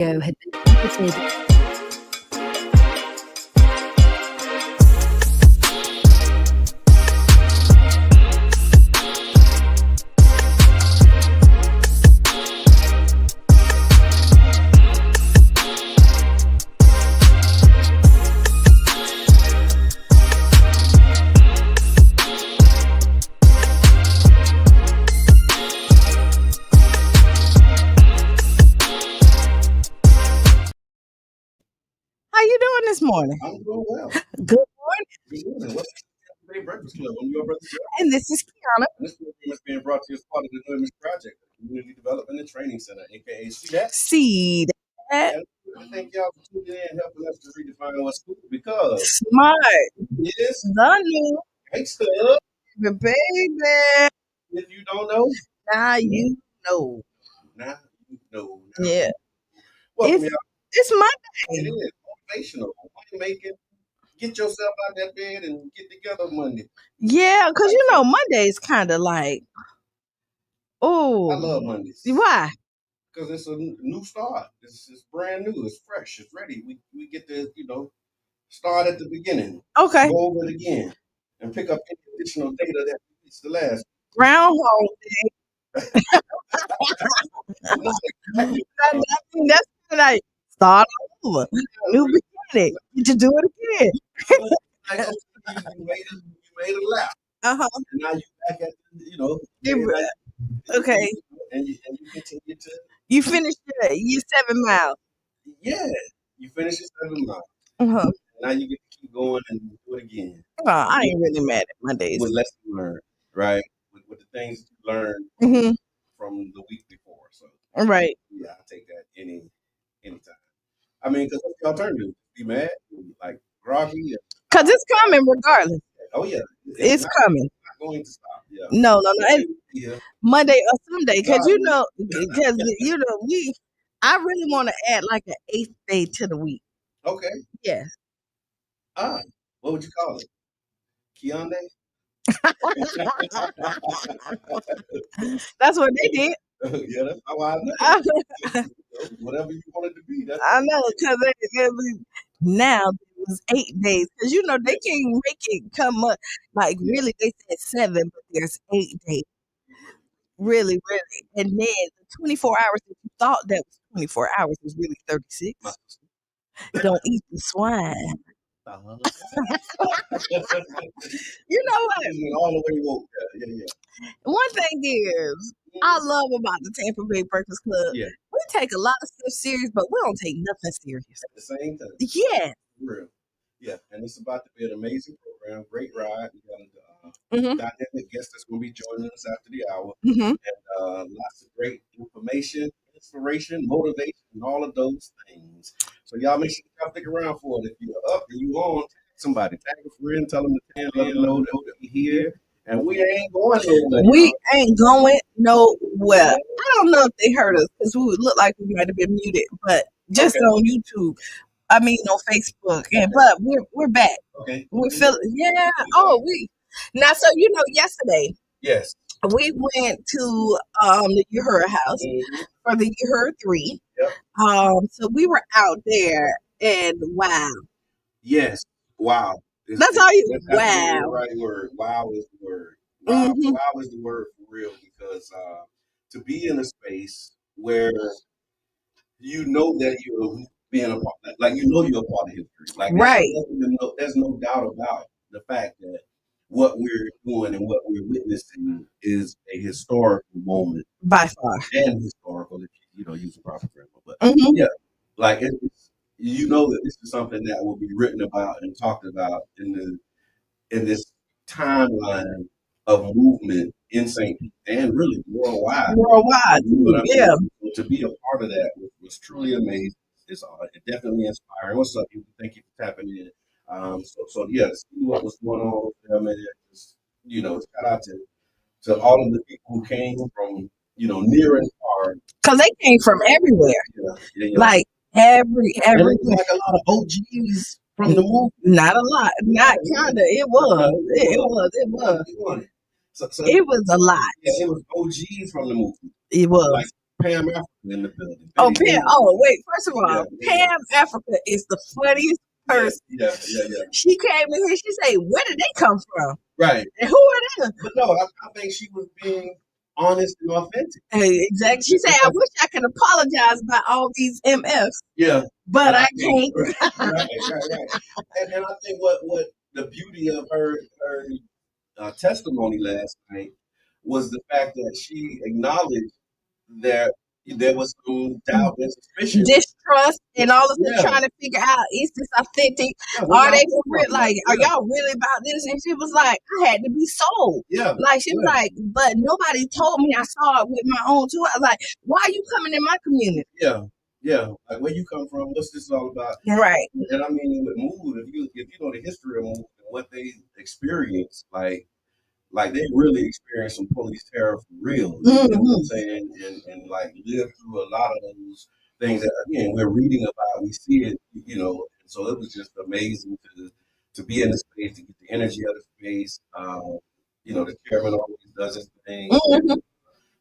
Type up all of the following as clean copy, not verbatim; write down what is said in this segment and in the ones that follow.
had been edited. How you doing this morning? I'm doing well. Good morning. Good morning. What's the Breakfast Club? I'm your brother Jeff. And this is Kiana. And this program is being brought to you as part of the WUJM Project, the Community Development and Training Center, aka CDAT. See that? And I thank y'all for tuning in and helping us to redefine what's cool because Smart. it's The new gangsta. baby. If you don't know, Now you know. now you know. Yeah. Welcome, y'all. It's It Monday. is motivational, money making. Get yourself out that bed and get together Monday. Yeah, because you know Monday is kind of like, I oh, love Mondays. why? Because it's a new start. It's brand new. It's fresh. It's ready. We get to, start at the beginning, Okay. go over it again, and pick up any additional data that repeats the last. Groundhog Day. Exactly. I think that's like start over. New beginning. Get to do it again. Like, okay, you made a lap, Uh-huh. and now you back at Okay. and you continue to You finished your 7 miles. you finish your 7 miles. Uh-huh. Now you get to keep going and do it again. Well, I ain't really mad at Mondays. With lessons learned, right? With the things you learned Mm-hmm. from the week before. So Right. yeah, I take that anytime. I mean, because what's the alternative? Be mad, like groggy. Because it's coming regardless. Oh yeah, It's not, coming. not going to stop. Yeah. No. And Yeah. Monday or Sunday. Because God. I really want to add like an 8th day to the week. Okay. Yes. What would you call it? Keonde? That's what they did. Yeah, that's how I know. Whatever you want it to be. That's I know. Because now it was 8 days. Because they can't make it come up. Like really, they said 7, but there's 8 days. Really. And then the 24 hours that you thought that was 24 hours was really 36. Don't eat the swine. You know what? All the way woke. Yeah. One thing is, I love about the Tampa Bay Breakfast Club. Yeah. We take a lot of stuff serious, but we don't take nothing serious. At the same time. Yeah. For real. Yeah, and it's about to be an amazing program, great ride. We got a Mm-hmm. dynamic guest that's going to be joining us after the hour, Mm-hmm. and lots of great information, inspiration, motivation, and all of those things. So y'all make sure y'all stick around for it. If you're up and you on, tag somebody, tag a friend, tell them to let them know that we're here, and we ain't going nowhere. We ain't going nowhere. I don't know if they heard us because we would look like we might have been muted, but just Okay. on YouTube. I mean on Facebook, but we're back. Okay. We feel now. So yesterday Yes. we went to the Uhura house Mhm. for the Uhura 3. Yep. So we were out there, and wow, Yes. Wow. that's all you. That's absolutely Wow. the right word. Wow is the word. Wow, Mhm. wow is the word for real because to be in a space where you know that you're being a part, like you're a part of history. Like Right. there's no doubt about the fact that what we're doing and what we're witnessing is a historical moment By far. and historical if you use a proper grammar. But Mhm. yeah, like it's that this is something that will be written about and talked about in this timeline of movement in St. Pete and really worldwide. Worldwide, You know what I mean? yeah. So to be a part of that was truly amazing. It's definitely inspiring. What's up, you? Thank you for tapping in. So yeah, to see what was going on with them, and just, shout out to all of the people who came from near and far. Because they came from everywhere. Yeah. Like And it every. was like a lot of OGs from the movie. Not a lot. Not kinda. It was. It was. So It was a lot. yeah, it was OGs from the movie. It was. Like Pam Africa in the building. Oh, Betty Pam. Davis. Oh, wait. First of all, Yeah. Pam Africa is the funniest person. Yeah. She came in here. She said, "Where did they come from? Right. And who are they?" But no, I think she was being honest and authentic. Hey, exactly. She said, "I wish I could apologize about all these MFs, Yeah. but I can't." Right. And I think what the beauty of her testimony last night was the fact that she acknowledged that there was some doubt and suspicion. Distrust and all of this, Yeah. trying to figure out, is this authentic? Yeah, where Are y'all they come for real? from? Like, are Yeah. y'all really about this? And she was like, I had to be sold. Yeah. Like, she was Yeah. like, but nobody told me. I saw it with my own two. I was like, why are you coming in my community? Yeah. Like, where you come from? What's this all about? Right. And I mean, with Move, if you know the history of Move and what they experienced, like they really experienced some police terror for real. You know what I'm saying? And like lived through a lot of those things that again we're reading about, we see it, and so it was just amazing to be in the space, to get the energy of the space. The chairman always does his thing.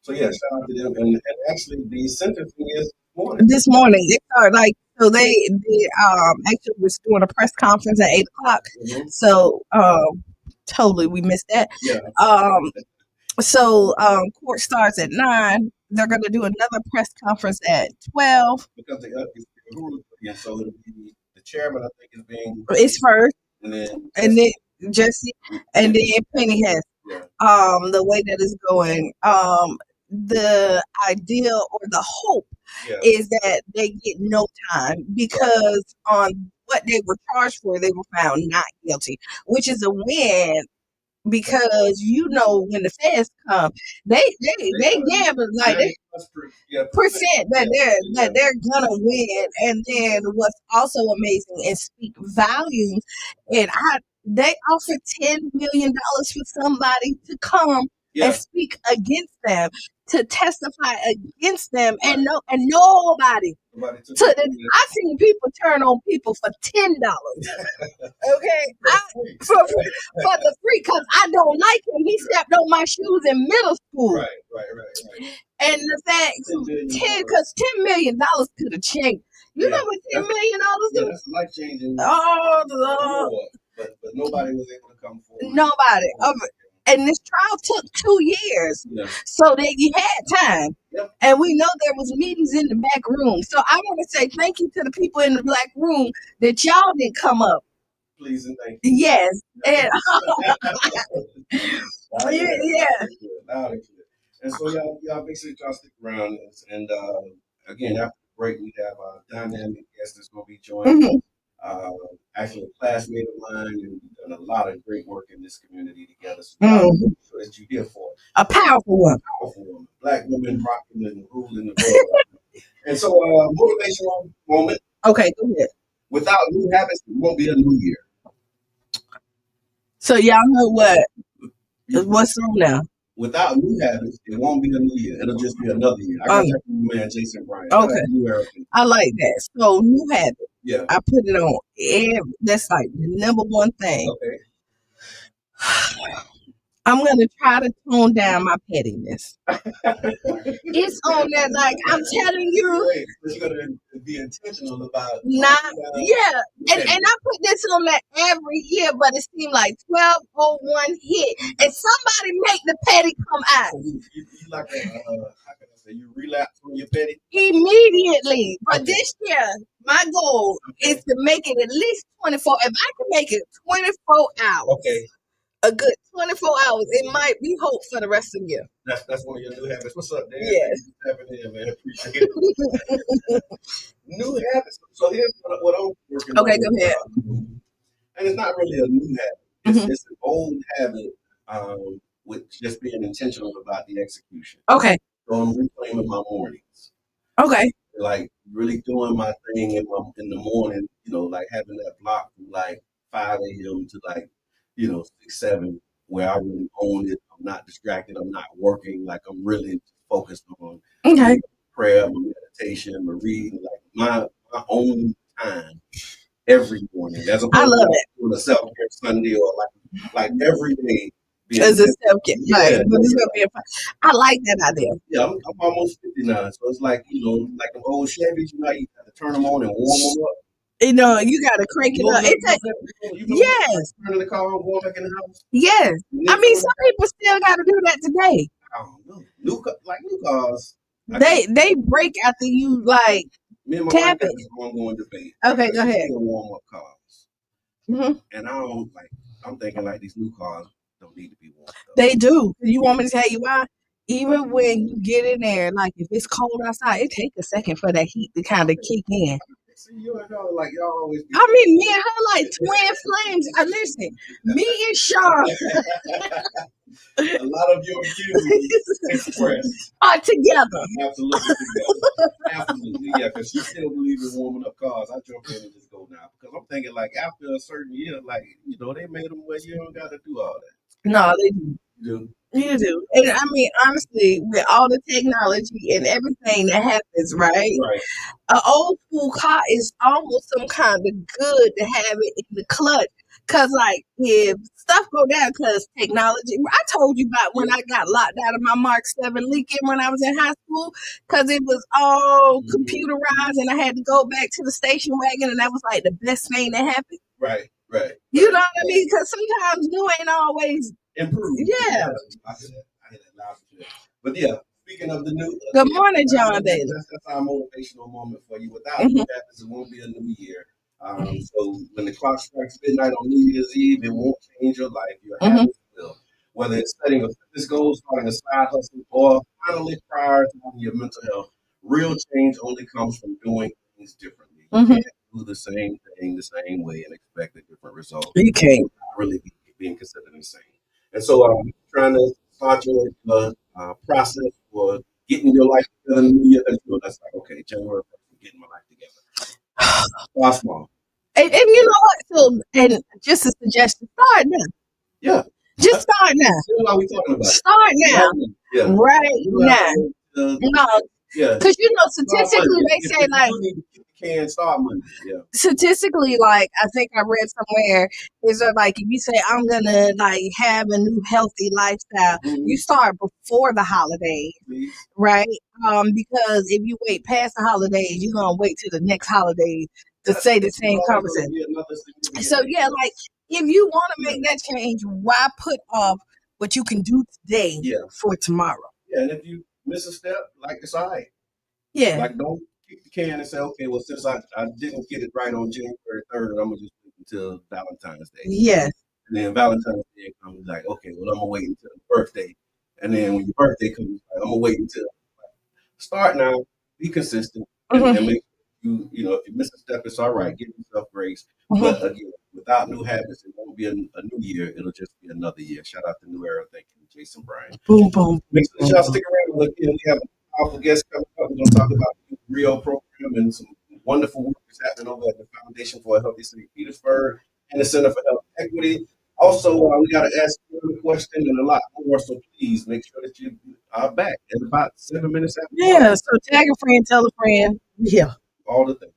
So yeah, shout out to them. And actually the sentencing is this morning. It started they actually was doing a press conference at 8:00. So totally we missed that. Yeah. So court starts at 9. They're gonna do another press conference at 12. Because so it'll be the chairman, I think, is being It's first, and then Jesse, and then Penny has. The way that it's going, the idea or the hope is that they get no time, because on what they were charged for, they were found not guilty, which is a win. Because when the feds come, they gamble like they percent that they're gonna win. And then what's also amazing and speak volumes, and they offered $10 million for somebody to come and speak against them, to testify against them, and nobody. I seen people turn on people for $10. Okay, for the free, because I don't like him. He stepped on my shoes in middle school. Right. And the fact, because $10 million could have changed. You know what $10 million do? That's life changing. Oh, Lord. But nobody was able to come forward. Nobody. And this trial took 2 years, so that you had time. And we know there was meetings in the back room. So I want to say thank you to the people in the black room that y'all didn't come up. Please and thank you. Yes. And And so y'all make sure y'all stick around. And again, after the break, we have a dynamic guest that's going to be joining. Actually a classmate of mine, and we've done a lot of great work in this community together. So that you're here for a powerful one. Black women rocking and ruling the world. And so motivational moment. Okay, go ahead. Without new habits, it won't be a new year. So y'all know what's on now. Without new habits, it won't be a new year. It'll just be another year. I got that from my man Jason Bryant. Okay. I like that. So new habit. Yeah. I put it on that's like the number one thing. Okay. I'm gonna try to tone down my pettiness. It's on that, like I'm telling you. You're gonna be intentional about And I put this on that every year, but it seemed like 1201 hit, and somebody make the petty come out. You like how can I say, you relapse on your petty immediately. But this year, my goal is to make it at least 24. If I can make it 24 hours, a good 24 hours, it might be hope for the rest of the year. That's one of your new habits. What's up, Dan? Yes. In, man. Appreciate it. New habits. So here's what I'm working on. Okay, go ahead. And it's not really a new habit. It's an old habit with just being intentional about the execution. Okay. So I'm reclaiming my mornings. Okay. Like really doing my thing in the morning, like having that block from like 5 a.m. to like 6, 7, where I really own it. I'm not distracted. I'm not working. Like I'm really focused on prayer, my meditation, my reading, like my own time every morning. As opposed I love to a self-care Sunday or like every day being As a a stepkid, right? yeah, But it's gonna be a fun. I like that idea. yeah. I'm almost 50 now, so it's like like the old Chevys. You have to turn them on and warm them up. You know, you gotta crank it up. It takes yes, Turning the car on, going back in the house. yes. I mean, some people still gotta do that today. I don't know. New cars. They break after you like Me and my tap wife it. is ongoing debate. Okay, go ahead. Still warm up cars, and I don't like. I'm thinking like these new cars don't need to be warmed up. They do. You want me to tell you why? Even when you get in there, like if it's cold outside, it takes a second for that heat to kind of kick in. See, you and her, like y'all always. I mean, me and her like twin flames. Listen, me and Sean A lot of your views expressed are together. absolutely together. Absolutely, yeah. Because she still believes in warming up cars. I jump in and just go now because I'm thinking like after a certain year, like they made them where you don't got to do all that. No, they do. You do. You do. And I mean, honestly, with all the technology and everything that happens, right? Right. An old school car is almost some kind of good to have it in the clutch. Cause like if stuff go down, cause technology. I told you about when I got locked out of my Mark 7 leaking when I was in high school, cause it was all computerized and I had to go back to the station wagon, and that was like the best thing that happened. Right. You know what I mean? Cause sometimes new ain't always Improve. yeah. I hear that loud and clear. But yeah, speaking of the new. Good morning, John Daly. That's our motivational moment for you. Without new habits, it won't be a new year. So when the clock strikes midnight on New Year's Eve, it won't change your life. Your habits will. Whether it's setting a fitness goal, starting a side hustle, or finally prioritizing your mental health, real change only comes from doing things differently. You can't do the same thing the same way and expect a different result. You can't. Not really being considered the same. And so I'm trying to start your process for getting your life together in the new year. That's like, okay, January 1st, I'm getting my life together. Start small. And you know what? So, and just a suggestion, start now. Yeah. Just start now. That's what we talking about. Start now. Yeah. Right now. No. Yeah. Because statistically they say like you need to keep the can start money. Yeah. Statistically, like I think I read somewhere is that like if you say I'm gonna like have a new healthy lifestyle, you start before the holidays, right? Because if you wait past the holidays, you're gonna wait till the next holidays to say the same conversation. So yeah, like if you want to make that change, why put off what you can do today for tomorrow? Yeah, and if you miss a step, like it's all right. Yeah. Like don't kick the can and say, okay, well since I didn't get it right on January 3rd, I'm gonna just wait until Valentine's Day. Yes. And then Valentine's Day comes like, okay, well I'm gonna wait until the birthday. And then when your birthday comes, like, I'm gonna wait until start now, be consistent, and make if you miss a step, it's all right. Give yourself grace. But again, without new habits, it won't be a new year. It'll just be another year. Shout out to New Era. Thank you, Jason Bryan. Boom, boom. Make sure y'all stick around. Look, we have a powerful guest coming up. We're going to talk about the Rio program and some wonderful work that's happening over at the Foundation for a Healthy St. Petersburg and the Center for Health Equity. Also, we got to ask you a question and a lot more, so please make sure that you are back in about 7 minutes after. Yeah, so tag a friend, tell a friend. Yeah. All the things.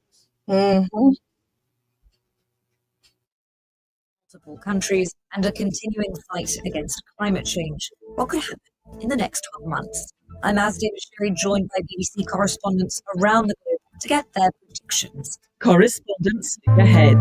Multiple countries and a continuing fight against climate change. What could happen in the next 12 months? I'm Asdia Bashiri, joined by BBC correspondents around the globe to get their predictions. Correspondents, look ahead.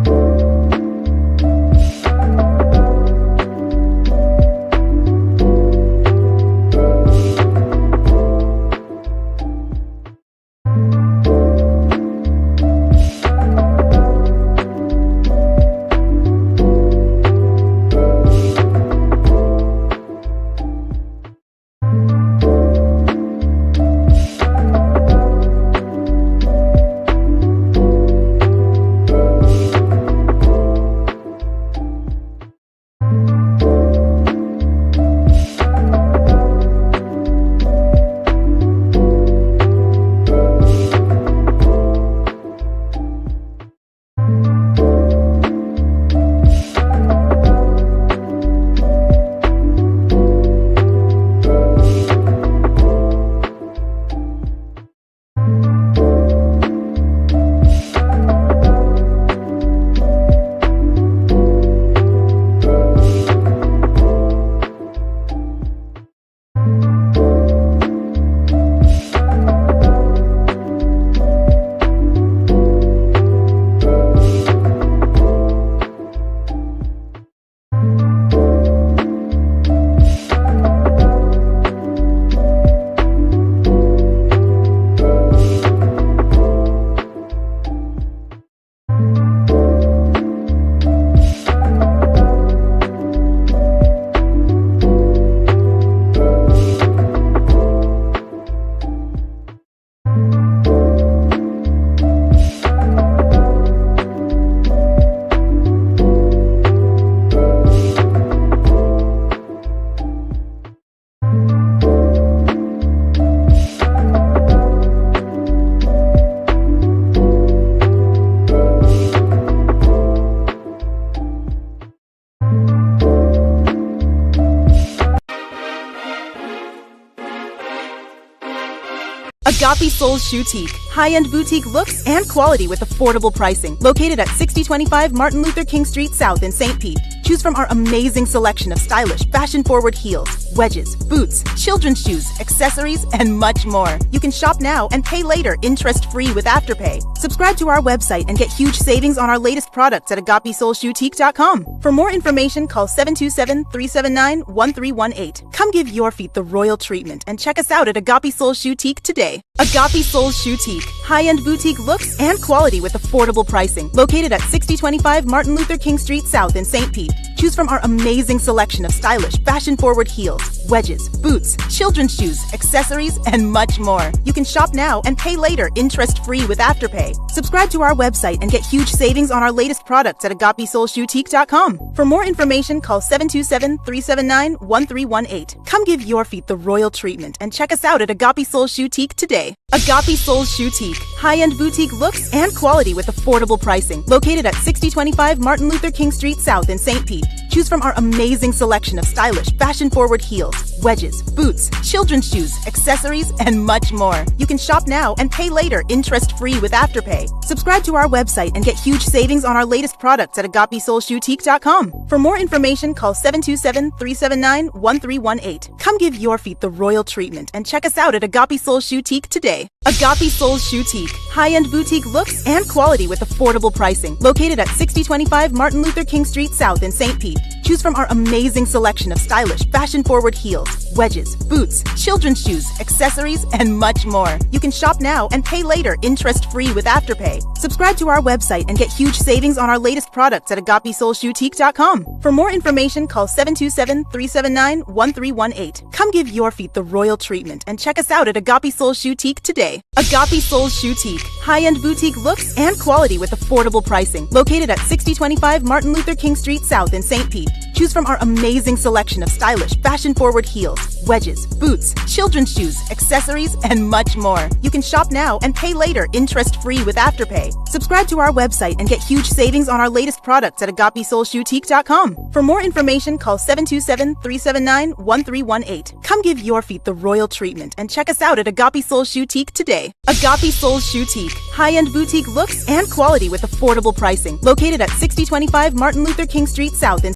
Agape Souls Boutique. High-end boutique looks and quality with affordable pricing. Located at 6025 Martin Luther King Street South in St. Pete. Choose from our amazing selection of stylish, fashion-forward heels, wedges, boots, children's shoes, accessories, and much more. You can shop now and pay later, interest-free with Afterpay. Subscribe to our website and get huge savings on our latest products at agapesoulsboutique.com. For more information, call 727-379-1318. Come give your feet the royal treatment and check us out at Agape Souls Boutique today. Agape Souls Boutique. High-end boutique looks and quality with affordable pricing. Located at 6025 Martin Luther King Street South in St. Pete. Choose from our amazing selection of stylish, fashion-forward heels, wedges, boots, children's shoes, accessories, and much more. You can shop now and pay later, interest-free with Afterpay. Subscribe to our website and get huge savings on our latest products at agapesoulsboutique.com. For more information, call 727-379-1318. Come give your feet the royal treatment and check us out at Agape Souls Boutique today. Agape Souls Boutique. High-end boutique looks and quality with affordable pricing. Located at 6025 Martin Luther King Street South in St. Pete. Choose from our amazing selection of stylish, fashion-forward heels, wedges, boots, children's shoes, accessories, and much more. You can shop now and pay later, interest-free with Afterpay. Subscribe to our website and get huge savings on our latest products at agapesoulsboutique.com. For more information, call 727-379-1318. Come give your feet the royal treatment and check us out at Agape Souls Boutique today. Agape Souls Boutique. High-end boutique looks and quality with affordable pricing. Located at 6025 Martin Luther King Street South in St. Pete. Choose from our amazing selection of stylish, fashion-forward heels, wedges, boots, children's shoes, accessories, and much more. You can shop now and pay later, interest-free with Afterpay. Subscribe to our website and get huge savings on our latest products at agapesoulsboutique.com. For more information, call 727-379-1318. Come give your feet the royal treatment and check us out at Agape Souls Boutique today. Agape Souls Boutique. High-end boutique looks and quality with affordable pricing. Located at 6025 Martin Luther King Street South in St. Pete. Choose from our amazing selection of stylish, fashion-forward heels, wedges, boots, children's shoes, accessories, and much more. You can shop now and pay later, interest-free with Afterpay. Subscribe to our website and get huge savings on our latest products at agapesoulsboutique.com. For more information, call 727-379-1318. Come give your feet the royal treatment and check us out at Agape Souls Boutique today. Agape Souls Boutique. High-end boutique looks and quality with affordable pricing. Located at 6025 Martin Luther King Street South in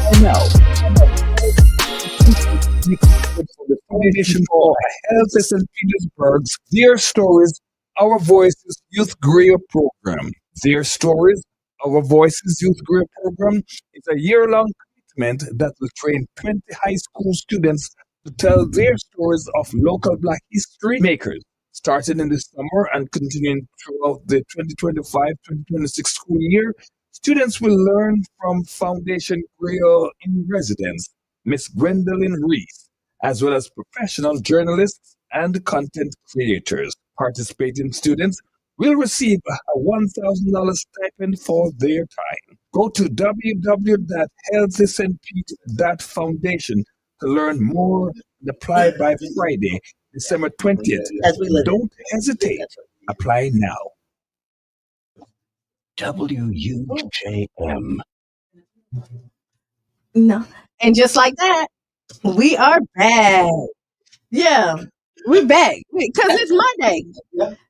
And now, for the Foundation for Health St. Petersburg's Their Stories, Our Voices Youth Career Program. Their Stories, Our Voices Youth Career Program is a year-long commitment that will train 20 high school students to tell their stories of local Black history makers. Starting in the summer and continuing throughout the 2025-2026 school year, students will learn from Foundation Career in Residence, Miss Gwendolyn Reese, as well as professional journalists and content creators. Participating students will receive a $1,000 stipend for their time. Go to www.healthysntpete.foundation to learn more and apply by Friday, December 20th. Don't hesitate. Apply now. WUJM. No. And just like that, we are back. Yeah, we're back because it's Monday.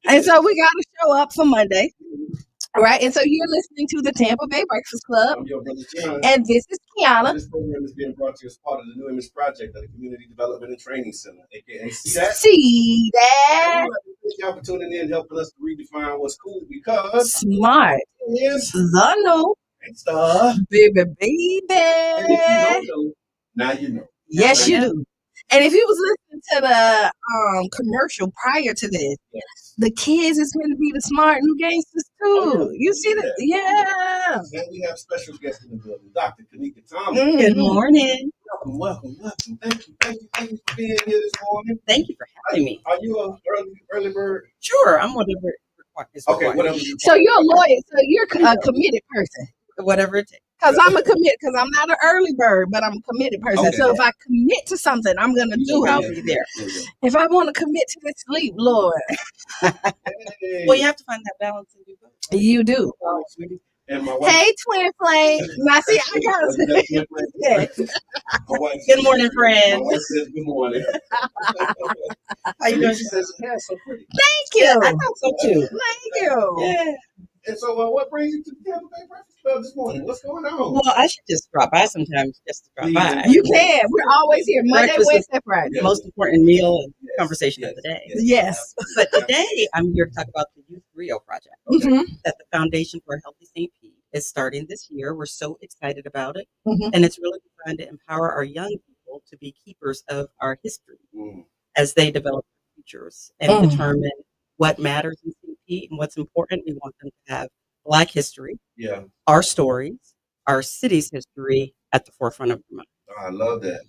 And so we got to show up for Monday. Right. And so you're listening to the Tampa Bay Breakfast Club. I'm your brother John. And this is Kiana. This program is being brought to you as part of the New Image Project of the Community Development and Training Center, aka CDAC. See that? Thank y'all for tuning in, helping us to redefine what's cool because Smart is the new star. baby. And if you don't know, now you know. Yes, you do. And if you was listening to the commercial prior to this, the kids is going to be the smart new gangsters too. Oh, yeah. You see that? Yeah. And we have special guests in the building, Dr. Kanika Thomas. Good morning. Welcome. Thank you for being here this morning. Thank you for having me. Are you a early bird? Sure, I'm whatever is Okay, required. whatever you So you're a lawyer. So you're a committed person. Whatever it takes. Because I'm not an early bird, but I'm a committed person. Okay. So if I commit to something, I'm going to do I'll it. be there. If I want to commit to the sleep, Lord, Hey. Well, you have to find that balance and do both. you do. Oh, sweetie. And my wife. Hey, twin flame. Now, see, I got yeah. My wife Good says- morning, friends. My wife says good morning. How you doing? She says her hair's so pretty. Thank you. I thought so too. Thank you. Yeah. And so, what brings you to the Tampa Bay Breakfast Club this morning? What's going on? Well, I should just drop by sometimes just to drop by. You can. We're always here. Monday, Breakfast is- Wednesday, Friday. Yeah. Most important meal and conversation of the day. Yes. But today I'm here to talk about the Youth Rio project Mhm. that the Foundation for a Healthy St. Pete is starting this year. We're so excited about it. Mhm. And it's really designed to empower our young people to be keepers of our history Mm. as they develop their futures and Mm. determine what matters in St. Pete and what's important. We want them to have Black history, Yeah, our stories, our city's history at the forefront of their mind. I love that.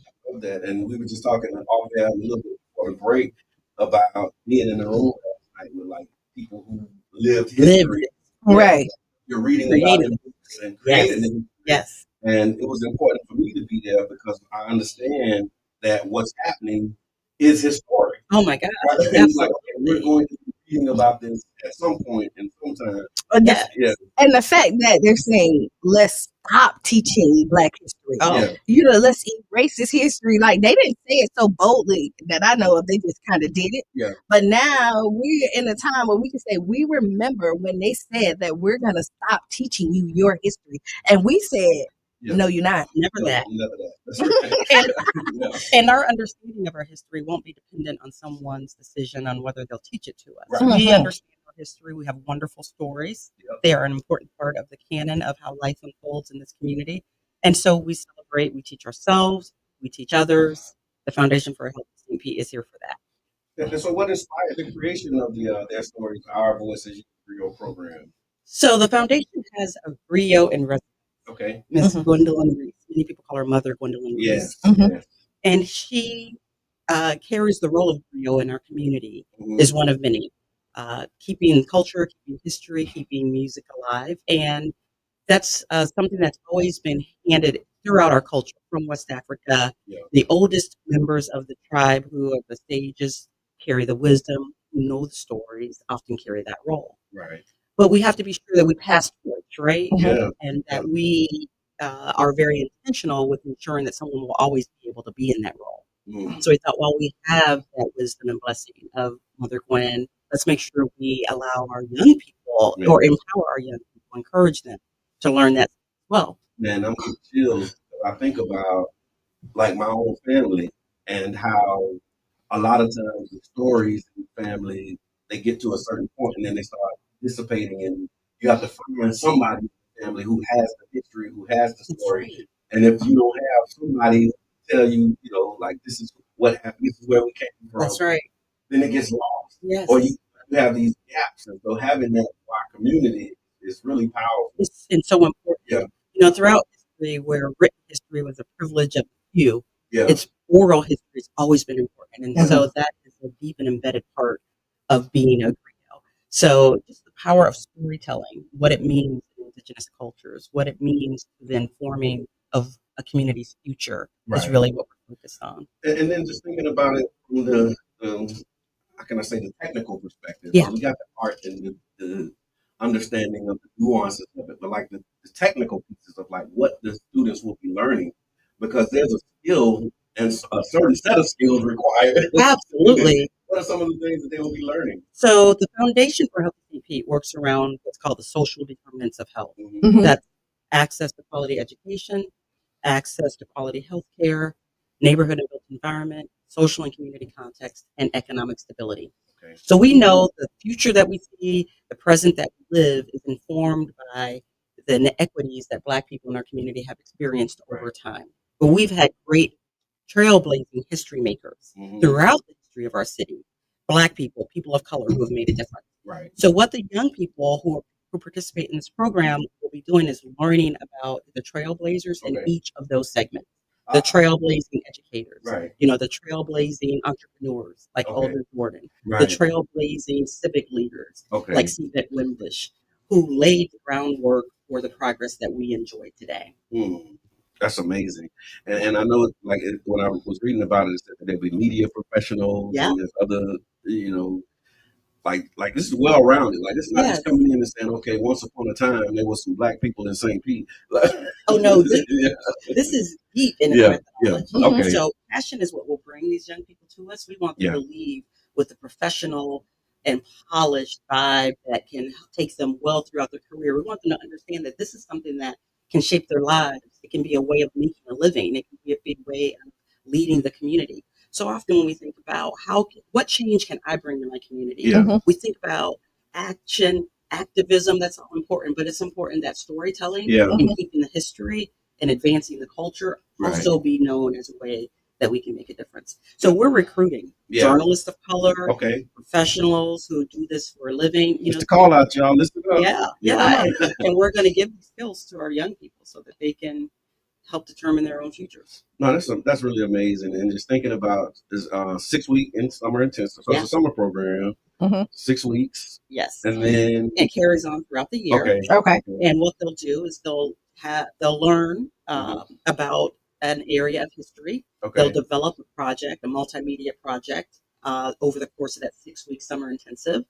And we were just talking off there a little bit before the break about being in the room last night with like people who lived history. Right. You're reading Created. about it and creating it. Yes. And it was important for me to be there because I understand that what's happening is historic. Oh my God. Right? It's like, okay, we're going to be reading about this at some point in some time. Yeah. Yeah. And the fact that they're saying, let's stop teaching Black history. Oh, Yeah. Let's erase this history. Like, they didn't say it so boldly that I know of. They just kind of did it. Yeah. But now we're in a time where we can say, we remember when they said that we're going to stop teaching you your history. And we said, Yeah. no, you're not. never No, that. never that. That's right. And, Yeah. and our understanding of our history won't be dependent on someone's decision on whether they'll teach it to us. Right. We Mhm. understand our history. We have wonderful stories. Yep. They are an important part of the canon of how life unfolds in this community. And so we celebrate, we teach ourselves, we teach others. The Foundation for a Healthy St. Pete is here for that. And so, what inspired the creation of their stories, Our Voices Youth Rio program? So the foundation has a Rio in residence, Okay. Miss Mhm. Gwendolyn Reese. Many people call her Mother Gwendolyn Reese. Yes. Mhm. Yes. And she carries the role of Rio in our community, Mhm. is one of many. Keeping culture, keeping history, keeping music alive. And that's something that's always been handed throughout our culture from West Africa. Yeah. The oldest members of the tribe who are the sages carry the wisdom, who know the stories, often carry that role. Right. But we have to be sure that we pass torch, right? Yeah. And that we are very intentional with ensuring that someone will always be able to be in that role. Mm. So we thought, while we have that wisdom and blessing of Mother Gwen, let's make sure we allow our young people Yeah. or empower our young people, encourage them to learn that as well. Man, I'm getting chills I think about like my own family and how a lot of times the stories in family they get to a certain point and then they start dissipating and you have to find somebody in the family who has the history, who has the That's story. right. And if you don't have somebody tell you, you know, like this is what happened, this is where we came from, That's right. then it gets lost. Yes. Or you have these gaps. And so having that for our community is really powerful. And so important. Yeah. You know, throughout history, where written history was a privilege of the few, Yeah. its oral history has always been important. And so that is a deep and embedded part of being a griot. So just the power of storytelling, what it means in indigenous cultures, what it means to the informing of a community's future is Right. really what we're focused on. And then just thinking about it from the how can I say, the technical perspective. Yeah. We got the art and the understanding of the nuances of it, but like the technical pieces of like what the students will be learning, because there's a skill and a certain set of skills required. Absolutely. What are some of the things that they will be learning? So the Foundation for Healthy St. Pete works around what's called the social determinants of health. Mhm. That's access to quality education, access to quality health care, neighborhood and built environment, social and community context, and economic stability. Okay. So we know the future that we see, the present that we live is informed by the inequities that Black people in our community have experienced over time. But we've had great trailblazing history makers Mhm. throughout the history of our city. Black people, people of color who have made a difference. Right. So what the young people who participate in this program will be doing is learning about the trailblazers in Okay. each of those segments. The trailblazing educators, Right. you know, the trailblazing entrepreneurs like Okay. Alden Gordon, the Right. trailblazing civic leaders Okay. like Yvette Wimbish, who laid the groundwork for the progress that we enjoy today. Mm, that's amazing. And I know, like, when I was reading about it, it said that there'd be media professionals Yeah. and there's other, you know, like this is well rounded. Like, it's not Yes. just coming in and saying, okay, once upon a time there was some Black people in St. Pete. Oh no, Yeah. this is deep in Yeah, the yeah. methodology. Okay. So passion is what will bring these young people to us. We want them Yeah. to leave with a professional and polished vibe that can take them well throughout their career. We want them to understand that this is something that can shape their lives. It can be a way of making a living. It can be a big way of leading the community. So often when we think about what change can I bring to my community, Yeah. we think about action, activism. That's all important, but it's important that storytelling Yeah. and keeping the history and advancing the culture Right. also be known as a way that we can make a difference. So we're recruiting Yeah. journalists of color, Okay. professionals who do this for a living. You Just know, a call out, y'all. Listen up. yeah, and we're going to give these skills to our young people so that they can help determine their own futures. No, that's really amazing. And just thinking about this 6 week in summer intensive. So Yeah. it's a summer program, Mhm. 6 weeks, Yes, and then it carries on throughout the year. okay. Okay. And what they'll do is they'll learn about an area of history. They'll Okay. develop a project, a multimedia project, over the course of that 6 week summer intensive.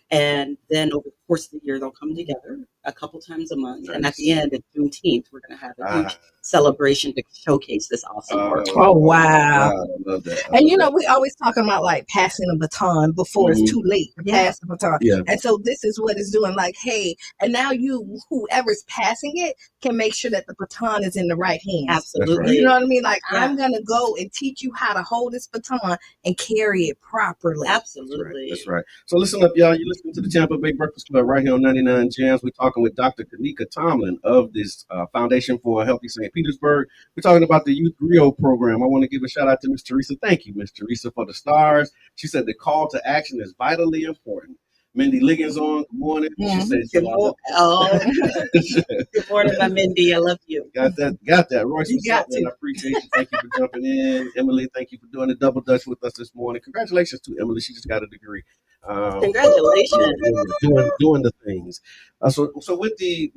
And then over the course of the year, they'll come together a couple times a month. And at the end of Juneteenth, we're going to have a huge celebration to showcase this awesome work. Oh, wow. I love that. And you know, we always talking about like passing a baton before it's too late to pass the baton. Yeah. And so this is what it's doing. Like, hey, and now whoever's passing it, can make sure that the baton is in the right hands. Absolutely. You know what I mean? Like, Yeah. I'm gonna go and teach you how to hold this baton and carry it properly. Absolutely. That's right. So listen up, y'all. You listen to the Tampa Bay Breakfast Club right here on 99 Jams. We're talking with Dr. Kanika Tomlin of this Foundation for Healthy St. Petersburg. We're talking about the Youth Griot program. I want to give a shout out to Miss Teresa. Thank you, Miss Teresa, for the stars. She said the call to action is vitally important. Mindy Liggins on. Good morning. She says, Good morning, my Mindy. I love you. Got that. Royce, You what's got up, man? to. I appreciate you. Thank you for jumping in. Emily, thank you for doing the double dutch with us this morning. Congratulations to Emily. She just got a degree. Congratulations. Doing the things. So with the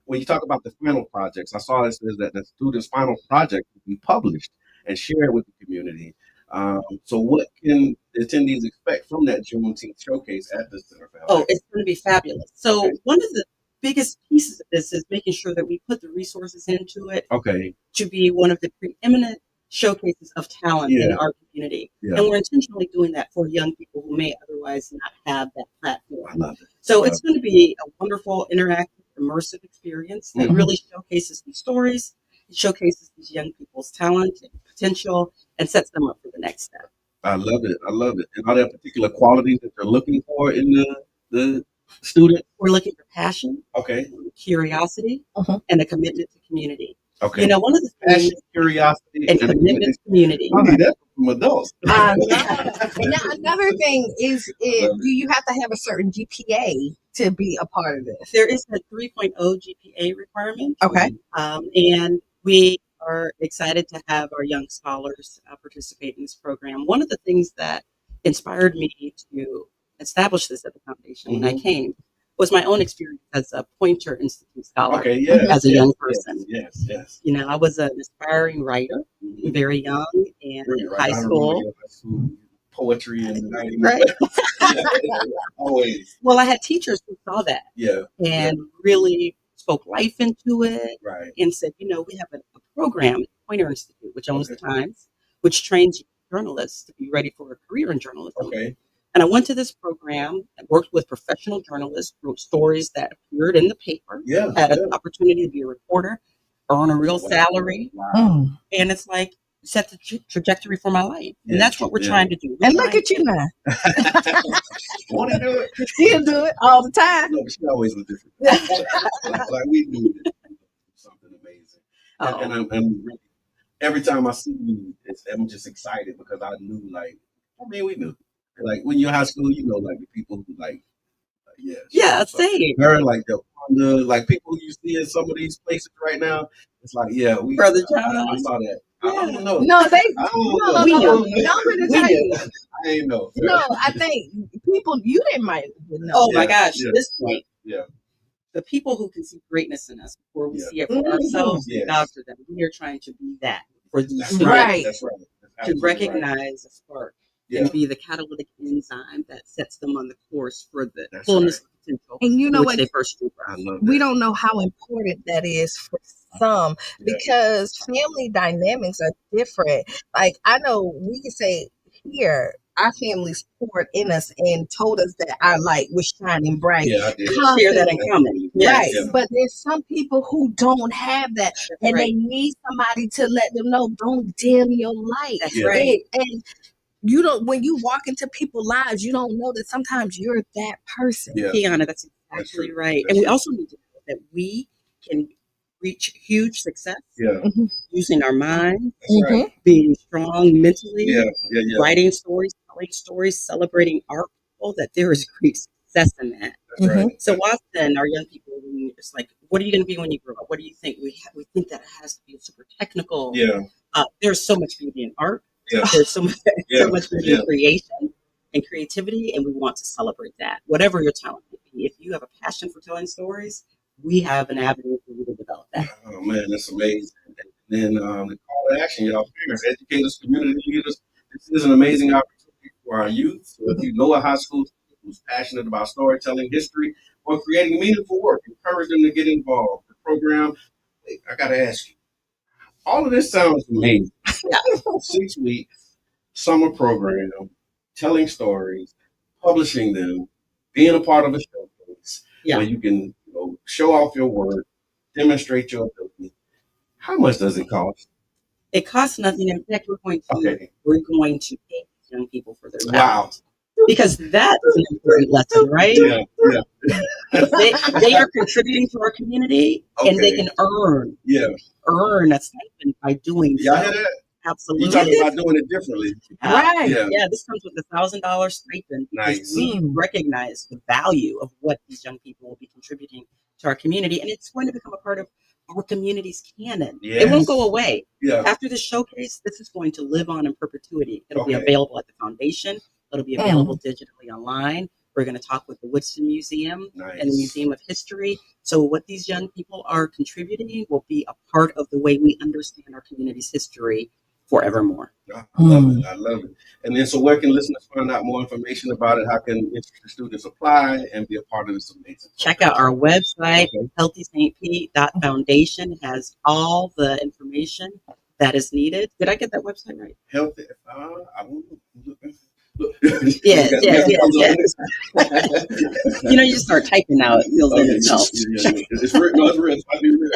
when you talk about the final projects, I saw it says that the students' final project will be published and shared with the community. So what can the attendees expect from that Juneteenth showcase at the Center for Health? Oh, it's going to be fabulous. So Okay. one of the biggest pieces of this is making sure that we put the resources into it Okay. to be one of the preeminent showcases of talent in Yeah. our community. Yeah. And we're intentionally doing that for young people who may otherwise not have that I platform. love it. So it's going to be a wonderful, interactive, immersive experience that really showcases these stories It showcases these young people's talent and potential and sets them up for the next step. I love it. I love it. And are there particular qualities that they're looking for in the student? We're looking for passion, Okay. curiosity, and a commitment to community. Okay. You know, one of the Passion, things, curiosity, and commitment to community. I need that from adults. Now, another thing is, do you have to have a certain GPA to be a part of this? There is a 3.0 GPA requirement. Okay. And we are excited to have our young scholars participate in this program. One of the things that inspired me to establish this at the foundation when I came was my own experience as a Pointer Institute scholar as a young person. Yes. You know, I was an aspiring writer, very young, and in high school. Poetry in the 90s. Right. Always. Well, I had teachers who saw that Yeah. and really spoke life into it Right. and said, you know, we have a program at Pointer Institute, which owns the Times, which trains journalists to be ready for a career in journalism. Okay. And I went to this program and worked with professional journalists, wrote stories that appeared in the paper, had an opportunity to be a reporter, earn a real salary. Wow. And it's like, set the trajectory for my life. And that's what we're trying to do. And look at you now. Want to do it? She'll do it all the time. No, she always was different. Like we knew something amazing. And I'm really, every time I see you, I'm just excited because I knew, we knew. Like when you're in high school, you know, like the people who same. Very like the like people who you see in some of these places right now. It's like, Brother John. I saw that. Yeah. I don't know. No, I ain't know. No, I think people you didn't might know. Oh my gosh, at this point. Yeah. The people who can see greatness in us before we see it for ourselves, God for them. We are trying to be that for these students. Right. That's right. That's To recognize a spark and be the catalytic enzyme that sets them on the course for the fullness of potential. And you know what? They first do. We don't know how important that is for some because family dynamics are different. Like I know we can say here, our families poured in us and told us that our light was shining bright. Yeah, I did. Share that in common. Right. Yeah. But there's some people who don't have that. And they need somebody to let them know, don't dim your light. That's right. And you don't, when you walk into people's lives, you don't know that sometimes you're that person. Yeah. Kiana, that's exactly right. And we also need to know that we can reach huge success using our mind, being strong mentally, writing stories, telling stories, celebrating our people, that there is great success in that. That's right. So often our young people, it's like, what are you going to be when you grow up? What do you think? We think that it has to be super technical. Yeah. There's so much beauty in art. Yeah. There's so much beauty in creation and creativity, and we want to celebrate that. Whatever your talent may be, if you have a passion for telling stories, we have an avenue for you to develop that. Oh man, that's amazing. And then the call to action, y'all, parents, educators, community leaders. This is an amazing opportunity for our youth. So if you know a high school student who's passionate about storytelling, history, or creating meaningful work, encourage them to get involved. The program, I got to ask you, all of this sounds amazing. 6 weeks, summer program, telling stories, publishing them, being a part of a showcase where you can show off your work, demonstrate your ability. How much does it cost? It costs nothing. In fact, we're going to pay young people for their talent. Because that is an important lesson, right? They are contributing to our community, and they can earn a stipend by doing Y'all so. hear that? Absolutely. You're talking about doing it differently. Right. Yeah, this comes with a $1,000 stipend because we recognize the value of what these young people will be contributing to our community, and it's going to become a part of our community's canon. It won't go away. After this showcase, this is going to live on in perpetuity. It'll be available at the foundation. It'll be available digitally online. We're going to talk with the WUJM Museum and the Museum of History. So what these young people are contributing will be a part of the way we understand our community's history forevermore. I love it. I love it. And then, so where can listeners find out more information about it? How can interested students apply and be a part of this amazing? Check out our website, healthystpete.foundation. It has all the information that is needed. Did I get that website right? Healthy. I don't know. Yeah, You got yeah, messages yeah. on this. You know, you just start typing out, it fills in Okay, itself. it's real. No, it's real. It's about to be real.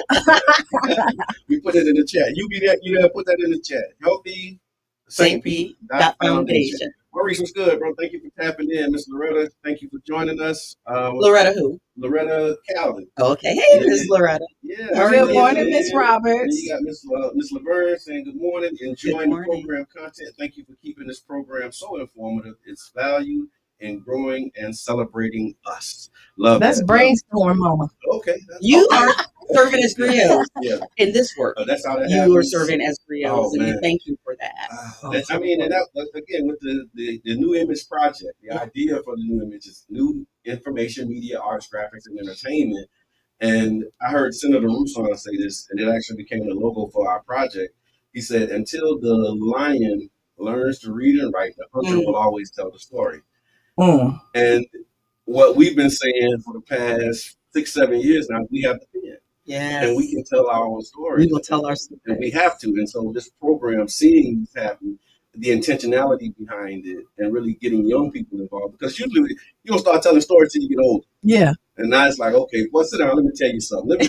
We put it in the chat. You be that. You gotta put that in the chat. Healthy St. Pete dot Foundation. Maurice, what's good, bro? Thank you for tapping in, Miss Loretta. Thank you for joining us. Loretta who? Loretta Calvin. Okay, hey, Yeah. Miss Loretta. Yeah. How are Good you? morning, Miss And Roberts. you got Miss Laverne saying good morning, enjoying the morning. program content. Thank you for keeping this program so informative. It's valued in growing and celebrating us. Love That's that. brainstorm, Mama. Okay. You okay. are serving as griots Yeah. in this work. That's how that You are happens. serving as griots, Oh, and we man. thank you for that. I mean, and that again with the New Image Project, the idea for the New Image is new information, media, arts, graphics, and entertainment. And I heard Senator Rousseau say this, and it actually became the logo for our project. He said, "Until the lion learns to read and write, the hunter will always tell the story." And what we've been saying for the past 6-7 years now, we have the pen. Yes. And we can tell our own stories. We will tell our stories. And we have to. And so this program, seeing this happen, the intentionality behind it, and really getting young people involved, because usually you don't start telling stories till you get old. Yeah. And now it's like, okay, well, sit down. Let me tell you something. Let me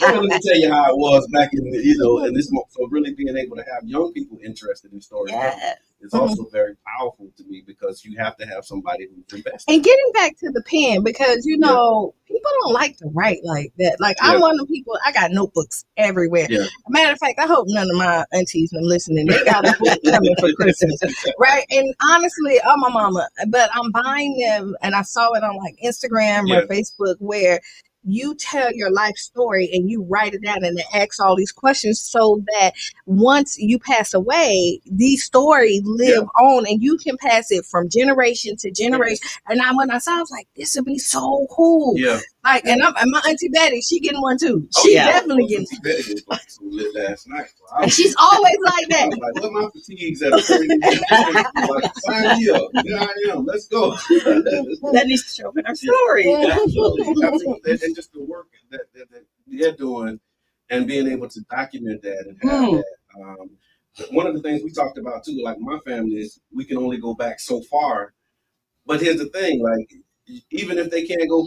tell you how it was back in, in this month. So really being able to have young people interested in storytelling is also very powerful to me, because you have to have somebody who's invested. And getting back to the pen, because people don't like to write like that. Like I'm one of the people. I got notebooks everywhere. Yeah. Matter of fact, I hope none of my aunties are listening. They got a book coming for Christmas, right? And honestly, I'm my mama, but I'm buying them, and I saw it on like Instagram or Facebook, where you tell your life story and you write it down and then ask all these questions, so that once you pass away, these stories live on, and you can pass it from generation to generation. And when I saw, I was like, this would be so cool. Yeah. Like, and my auntie Betty, she getting one too. She definitely getting one. Betty was like so lit last night. And she's always like that. I was like, what my fatigues at? Like, sign me up. Here I am. Let's go. That needs to show up in our story. Absolutely. And just the work that they're doing, and being able to document that and have that. One of the things we talked about too, like my family, is we can only go back so far. But here's the thing, like, even if they can't go,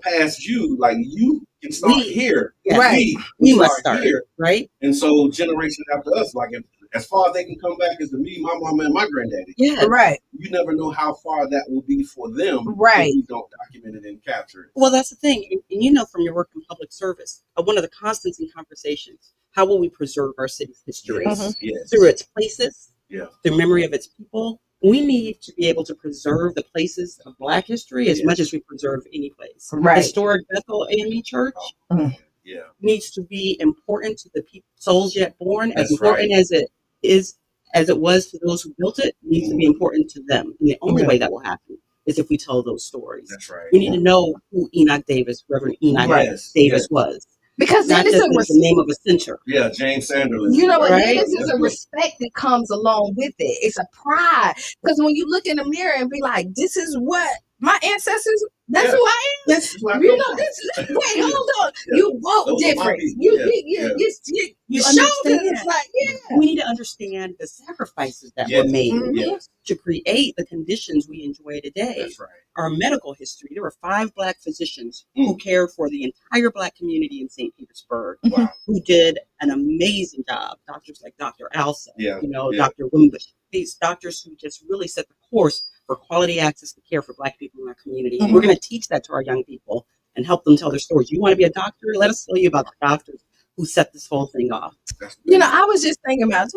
past you, like you can start here. Right. We must start here. Right. And so generations after us, like as far as they can come back as to me, my mama, and my granddaddy. Yeah. Right. You never know how far that will be for them. Right. If you don't document it and capture it. Well, that's the thing. And from your work in public service, one of the constants in conversations, how will we preserve our city's history? Yes. Through its places, through memory of its people. We need to be able to preserve the places of Black history as much as we preserve any place. Right. Historic Bethel AME Church needs to be important to the souls yet born, as important as it was to those who built it, needs to be important to them. And the only way that will happen is if we tell those stories. That's right. We need to know who Reverend Enoch Davis was. Because not just the name of a center. Yeah, James Sanders. You know what? Right? This is a respect that comes along with it. It's a pride. Because when you look in the mirror and be like, this is what my ancestors, that's who I am. That's wait, hold on. You walk different. You show this. It's like, we need to understand the sacrifices that were made to create the conditions we enjoy today. That's right. Our medical history, there were 5 Black physicians who cared for the entire Black community in St. Petersburg, who did an amazing job. Doctors like Dr. Alsa, Dr. Wimbush, these doctors who just really set the course for quality access to care for Black people in our community. We're going to teach that to our young people and help them tell their stories. You want to be a doctor? Let us tell you about the doctors who set this whole thing off. I was just thinking about,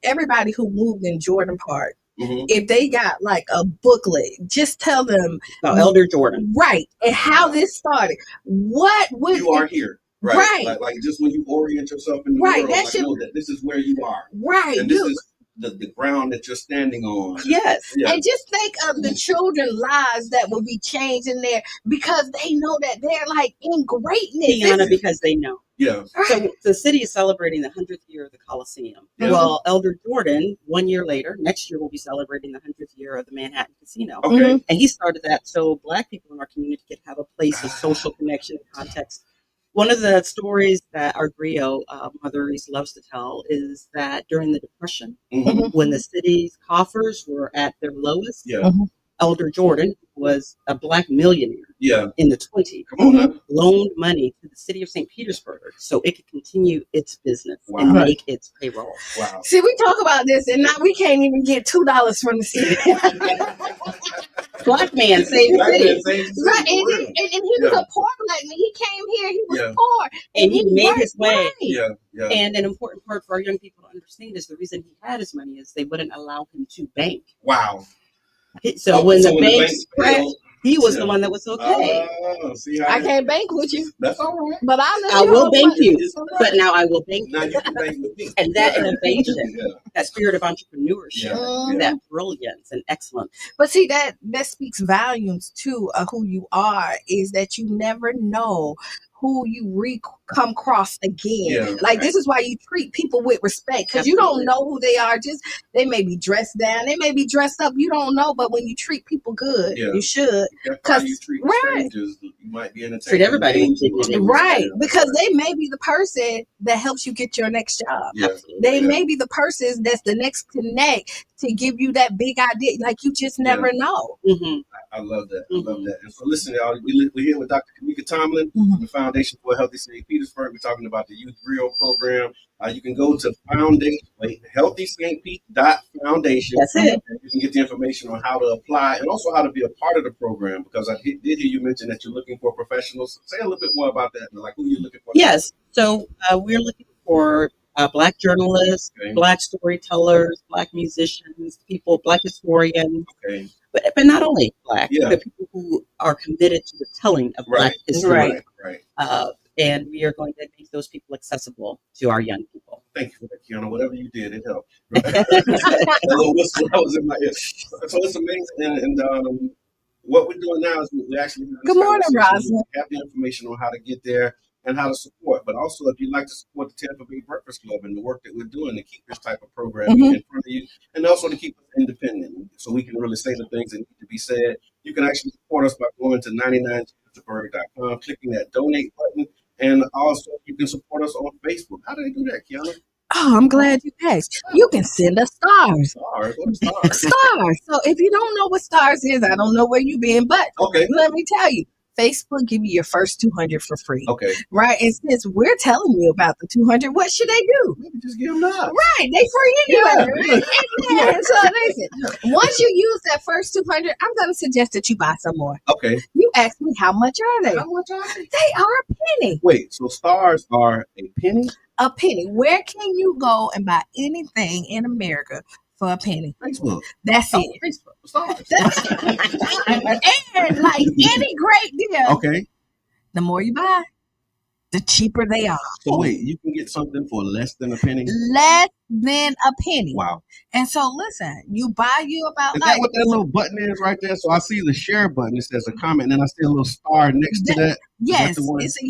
everybody who moved in Jordan Park, if they got like a booklet, just tell them about Elder Jordan. Right. And how this started. What would you are here. Right. Like just when you orient yourself in the world, know that this is where you are. Right. And this is the ground that you're standing on. Yes. Yeah. And just think of the children's lives that will be changed in there, because they know that they're like in greatness. Tiana, because they know. Yeah. So the city is celebrating the 100th year of the Coliseum. Yeah. Well, Elder Jordan, 1 year later, next year, will be celebrating the 100th year of the Manhattan Casino. Okay. And he started that so Black people in our community could have a place of social connection and context One of the stories that our griot, Mother Reese, loves to tell is that during the Depression, when the city's coffers were at their lowest, Elder Jordan was a Black millionaire in the 20s, loaned money to the city of St. Petersburg so it could continue its business and make its payroll. Wow. See, we talk about this, and now we can't even get $2 from the city. Black man saved the city. Right, and he was a poor Black man. He came here, he was poor. And he made his way. Right. And an important part for our young people to understand is the reason he had his money is they wouldn't allow him to bank. Wow. So when the banks crashed, he was the one that was okay. I can't bank with you. That's all right. But I will bank you. But now I will bank you. Now you can bank with me. And that innovation, that spirit of entrepreneurship, that brilliance and excellence. But see, that speaks volumes too of who you are, is that you never know who you come across again. Like, this is why you treat people with respect, because you don't know who they are. Just, they may be dressed down, they may be dressed up, you don't know. But when you treat people good, you should. Because you treat strangers, you might be entertaining. Treat everybody with dignity. Right, because they may be the person that helps you get your next job. They may be the person that's the next connect to give you that big idea. Like, you just never know. I love that. I love that. And so, listen, y'all, we're here with Dr. Kamika Tomlin, the Foundation for a Healthy St. Petersburg. We're talking about the Youth Griot program. You can go to healthystpete.foundation. That's it. You can get the information on how to apply and also how to be a part of the program, because I did hear you mention that you're looking for professionals. Say a little bit more about that, like who you're looking for. Yes. So we're looking for Black journalists, Black storytellers, Black musicians, Black historians. But not only Black, but people who are committed to the telling of Black history. And we are going to make those people accessible to our young people. Thank you for that, Kiana. Whatever you did, it helped. That was in my ear. So it's amazing. And what we're doing now is we actually Good morning, Rosa. Have the information on how to get there and how to support. But also, if you'd like to support the Tampa Bay Breakfast Club and the work that we're doing to keep this type of program in front of you, and also to keep us independent, so we can really say the things that need to be said, you can actually support us by going to 99.1FM.com, clicking that donate button, and also you can support us on Facebook. How do they do that, Kiana? Oh, I'm glad you asked. You can send us stars. Stars? What are stars? Stars. So if you don't know what stars is, I don't know where you've been, but let me tell you. Facebook give you your first 200 for free. Right? And since we're telling you about the 200, what should they do? Maybe just give them that. Right. They free anyway. So listen, once you use that first 200, I'm going to suggest that you buy some more. You ask me, how much are they? How much are they? They are a penny. Wait, so stars are a penny? A penny. Where can you go and buy anything in America for a penny? Facebook. That's it. Facebook. Stars. And like any great deal, the more you buy, the cheaper they are. So wait, you can get something for less than a penny? Less than a penny. Wow. And so listen, you buy you about Is that what that little button is right there? So I see the share button. It says a comment, and then I see a little star next to that. Yes, it's a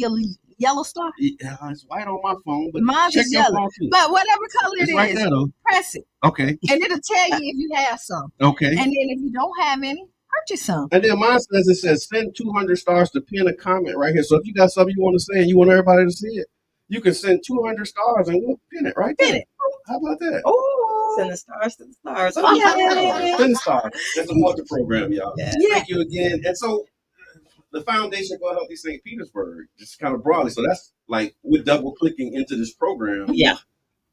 yellow star. Yeah, it's white on my phone, but mine's is yellow. But whatever color it is, right there, though. Press it. And it'll tell you if you have some. And then if you don't have any, purchase some. And then mine says send 200 stars to pin a comment right here. So if you got something you want to say and you want everybody to see it, you can send 200 stars and we'll pin it right there. Pin it. How about that? Oh, send the stars to the stars. Send the stars. That's a multi program, y'all. Thank you again. And so the Foundation for Healthy St. Petersburg, just kind of broadly. So that's like we're double clicking into this program.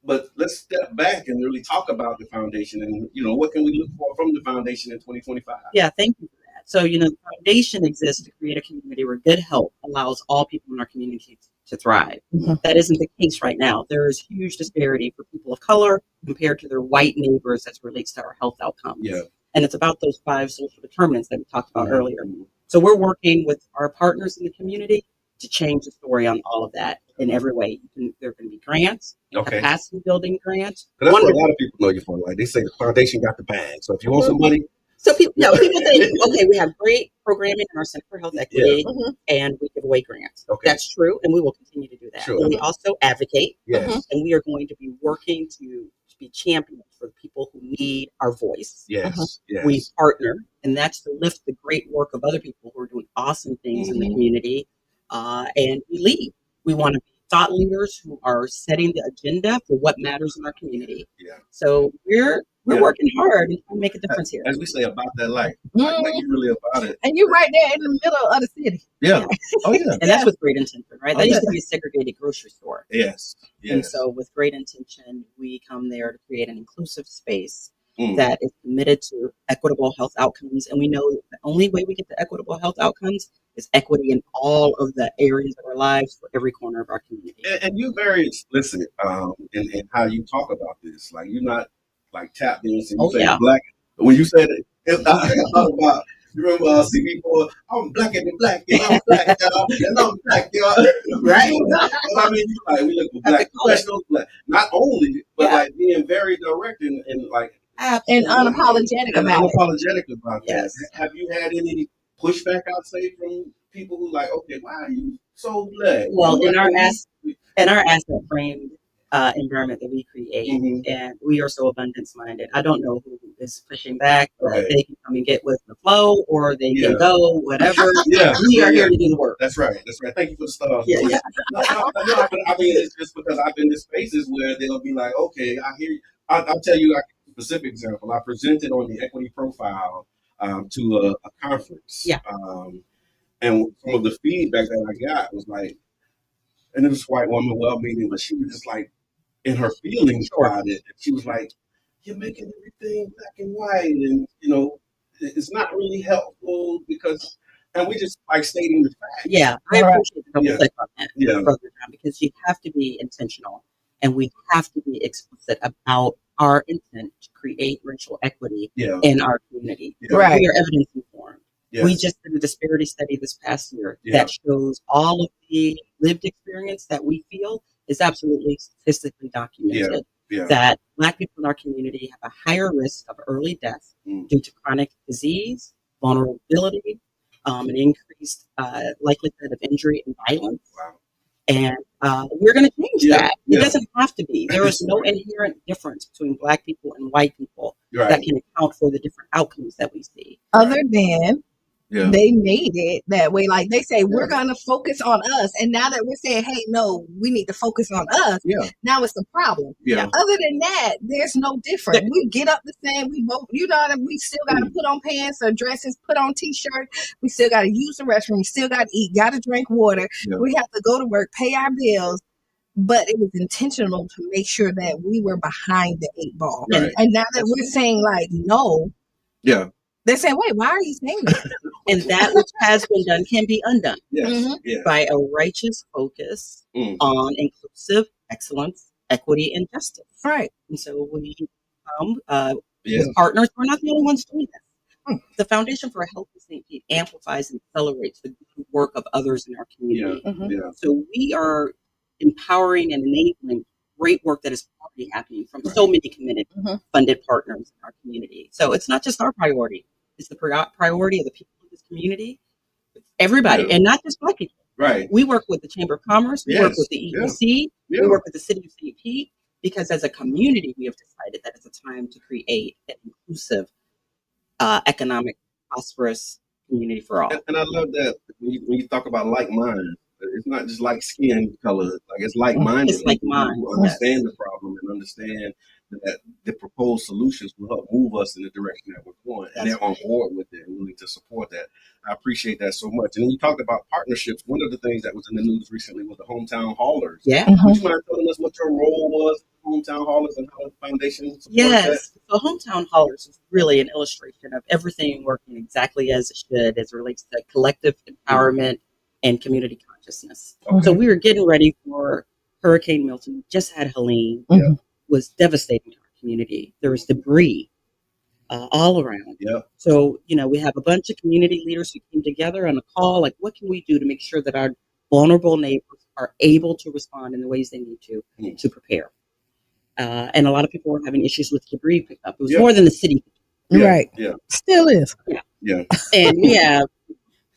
But let's step back and really talk about the foundation and, what can we look for from the foundation in 2025? Thank you for that. So, the foundation exists to create a community where good health allows all people in our community to thrive. That isn't the case right now. There is huge disparity for people of color compared to their white neighbors as relates to our health outcomes. And it's about those 5 social determinants that we talked about earlier. So we're working with our partners in the community to change the story on all of that in every way. There are going to be grants, capacity building grants. That's what a lot of people know you for. Like they say, the foundation got the bag. So if you want some money. So people think, okay, we have great programming in our Center for Health Equity, and we give away grants. That's true, and we will continue to do that. And we also advocate, and we are going to be working to be champions for the people who need our voice. We partner, and that's to lift the great work of other people who are doing awesome things in the community, and we lead. We want to be thought leaders who are setting the agenda for what matters in our community. Yeah. So we're working hard and trying to make a difference here. As we say, about that life. Like you really about it. And you're right there in the middle of the city. Yeah. Oh, yeah. And that's with great intention, right? That Oh, used to be a segregated grocery store. Yes. And so with great intention, we come there to create an inclusive space Mm. that is committed to equitable health outcomes. And we know the only way we get to equitable health outcomes is equity in all of the areas of our lives for every corner of our community. And you're very explicit in how you talk about this. Like, you're not like tap dancing. You say black. When you said it, I thought about, you remember CB4, I'm black and black, and I'm black, y'all, and I'm black, y'all. Right? I mean, like, we look for black professionals, black. Not only, but like being very direct and like, and unapologetic about that. Yes. Have you had any pushback, I'd say, from people who like, okay, why are you so black? Well, in our asset frame environment that we create, and we are so abundance minded. I don't know who is pushing back, but they can come and get with the flow, or they can go, whatever. We are here to do the work. That's right. Thank you for the stars. Yeah. I mean, it's just because I've been in spaces where they'll be like, okay, I hear you. I'll tell you a specific example. I presented on the equity profile to a conference. Yeah. And some of the feedback that I got was like, and it was a white woman, well-meaning, but she was just like in her feelings about it. She was like, "You're making everything black and white, and it's not really helpful because." And we just like stating the fact. Yeah, I appreciate the double click on that, Brother John, because you have to be intentional, and we have to be explicit about our intent to create racial equity in our community. Right. We are evidence informed. Yes. We just did a disparity study this past year that shows all of the lived experience that we feel is absolutely statistically documented. That Black people in our community have a higher risk of early death due to chronic disease, vulnerability, an increased likelihood of injury and violence. Wow. And we're going to change that. It doesn't have to be. There is no inherent difference between Black people and white people that can account for the different outcomes that we see. Other than they made it that way. Like they say, we're going to focus on us. And now that we're saying, hey, no, we need to focus on us. Now it's a problem. Other than that, there's no different. We get up the same. We both, we still got to put on pants or dresses, put on t-shirts. We still got to use the restroom. We still got to eat, got to drink water. We have to go to work, pay our bills. But it was intentional to make sure that we were behind the 8 ball. Right. And now that we're saying like, no. They're saying, wait, why are you saying that? And that which has been done can be undone by a righteous focus on inclusive excellence, equity, and justice. Right. And so we come as partners. We're not the only ones doing this. The Foundation for a Healthy St. Pete amplifies and accelerates the good work of others in our community. So we are empowering and enabling great work that is already happening from so many committed, funded partners in our community. So it's not just our priority. It's the priority of the people in this community, everybody, and not just Black people. Right. We work with the Chamber of Commerce. We work with the EDC. We work with the City of St. Pete, because as a community, we have decided that it's a time to create an inclusive, economic, prosperous community for all. And I love that when you talk about like minds, it's not just like skin color, like it's like minded. It's like mind. Who understand the problem and understand that the proposed solutions will help move us in the direction that we're going. And they're on board with it and willing to support that. I appreciate that so much. And then you talked about partnerships. One of the things that was in the news recently was the hometown haulers. Yeah. Would you mind telling us what your role was, hometown haulers, and how the foundation supports that? So hometown haulers is really an illustration of everything working exactly as it should as it relates to collective empowerment and community consciousness. So we were getting ready for Hurricane Milton. We just had Helene. Was devastating to our community. There was debris all around. So, we have a bunch of community leaders who came together on a call, like, what can we do to make sure that our vulnerable neighbors are able to respond in the ways they need to prepare? And a lot of people were having issues with debris pickup. It was more than the city. Right. Still is. And we have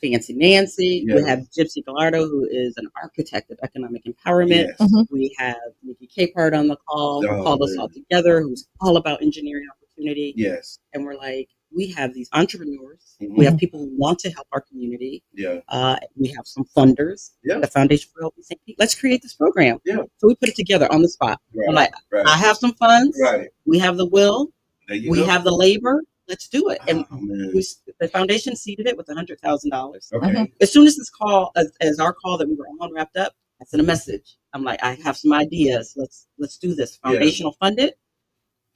Fancy Nancy. We have Gypsy Gallardo, who is an architect of economic empowerment. We have Nikki Capehart on the call, who called us all together, who's all about engineering opportunity opportunity. Yes. And we're like, we have these entrepreneurs. Mhm. We have people who want to help our community. Yeah. We have some funders. Yeah. The Foundation for Healthy St. Pete. Let's create this program. Yeah. So we put it together on the spot. Right. I'm like, Right. I have some funds. Right. We have the will. There you We go. have the labor. Let's do it. And Oh, man. the foundation seeded it with $100,000. Okay. As soon as this call, as our call that we were on wrapped up, I sent a message. I'm like, I have some ideas. Let's do this. Foundation will fund it.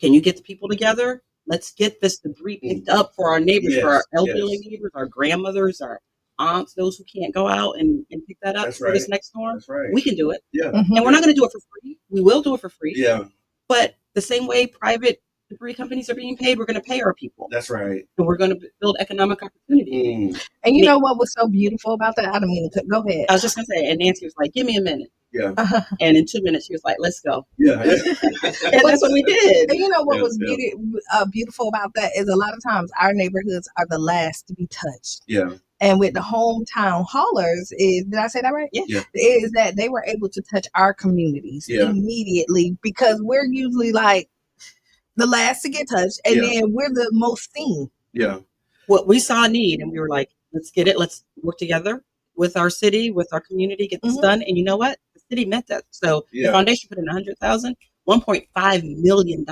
Can you get the people together? Let's get this debris picked up for our neighbors, for our elderly neighbors, our grandmothers, our aunts, those who can't go out and pick that up for this next storm. That's right. We can do it. Yeah. And we're not going to do it for free. We will do it for free. Yeah. But the same way private debris companies are being paid, we're going to pay our people. That's right. And we're going to build economic opportunity. Mm. And you know what was so beautiful about that? I don't mean to go ahead. I was just going to say, and Nancy was like, give me a minute. Yeah. And in 2 minutes, she was like, let's go. Yeah. And that's what we did. And you know what Yeah, was yeah. beautiful about that is a lot of times our neighborhoods are the last to be touched. Yeah. And with the hometown haulers, did I say that right? Yeah. Is that they were able to touch our communities immediately because we're usually like the last to get touched, and then we're the most seen. Yeah. What we saw a need, and we were like, let's get it. Let's work together with our city, with our community, get this done. And you know what? The city met that. So the foundation put in $100,000. $1.5 million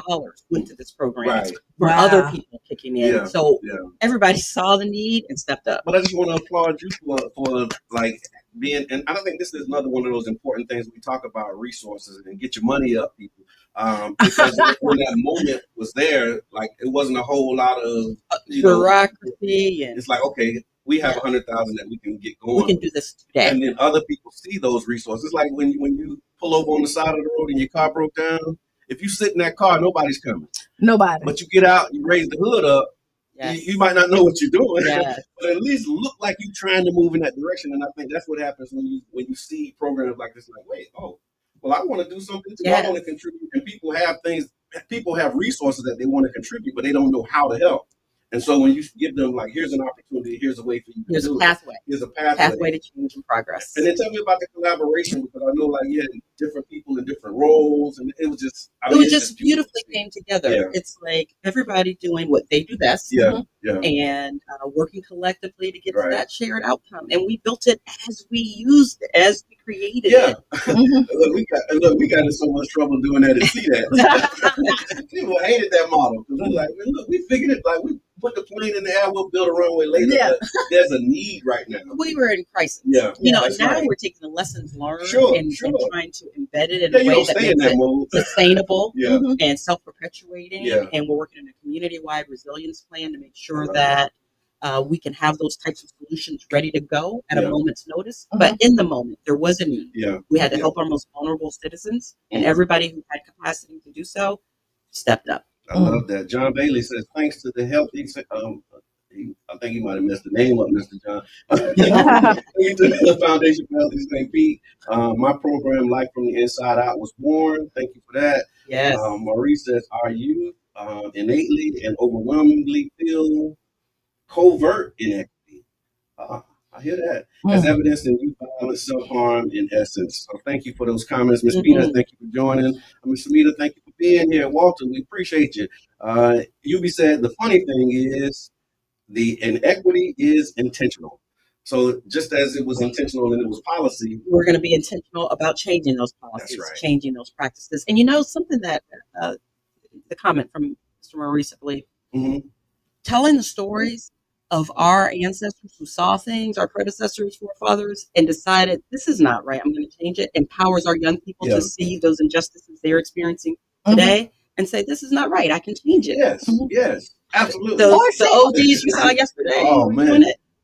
went to this program for other people kicking in. Yeah. So everybody saw the need and stepped up. But I just want to applaud you for like being, and I don't think this is another one of those important things we talk about, resources and get your money up, people. Because when that moment was there, like it wasn't a whole lot of bureaucracy, and it's like, okay, we have 100,000 that we can get going. We can do this today. And then other people see those resources. It's like when you pull over on the side of the road and your car broke down. If you sit in that car, nobody's coming. Nobody. But you get out, you raise the hood up. Yes. You might not know what you're doing, Yes. but at least look like you're trying to move in that direction. And I think that's what happens when you see programs like this. Like, wait, well, I want to do something too. Yes. I want to contribute. And people have resources that they want to contribute, but they don't know how to help. And so when you give them, like, here's an opportunity, here's a way for you to do it. Here's a pathway to change and progress. And then tell me about the collaboration, because I know, like, you had different people in different roles, and it was just, it just beautifully came together. Yeah. It's like everybody doing what they do best, and working collectively to get to that shared outcome. And we built it as we used it, as we created it. Look, we got in so much trouble doing that and see that. People hated that model because they're like, look, we figured it, like, we put the plane in the air, we'll build a runway later. Yeah. But there's a need right now. We were in crisis. Yeah. Now we're taking the lessons learned and trying to embed it in a way that makes it sustainable and self-perpetuating. Yeah. And we're working on a community-wide resilience plan to make sure that we can have those types of solutions ready to go at a moment's notice. But in the moment, there was a need. Yeah. We had to help our most vulnerable citizens, and everybody who had capacity to do so stepped up. I love that. John Bailey says, thanks to the healthy, I think he might have messed the name up, Mr. John. The Foundation for Healthy St. Pete. My program, Life from the Inside Out, was born. Thank you for that. Yes. Maurice says, our youth innately and overwhelmingly feel covert inequity. I hear that. As evidence in youth violence, self-harm, in essence. So thank you for those comments. Ms. Peter, thank you for joining. Ms. Samita, thank you for being here. Walter, we appreciate you. Yubi said, the funny thing is, the inequity is intentional. So just as it was intentional and it was policy, we're going to be intentional about changing those policies, changing those practices. And something that the comment from Mr. Maurice, I believe, telling the stories of our ancestors who saw things, our predecessors, forefathers, and decided this is not right, I'm going to change it, empowers our young people to see those injustices they're experiencing today and say, this is not right, I can change it. Yes, yes, absolutely. The OGs you saw yesterday,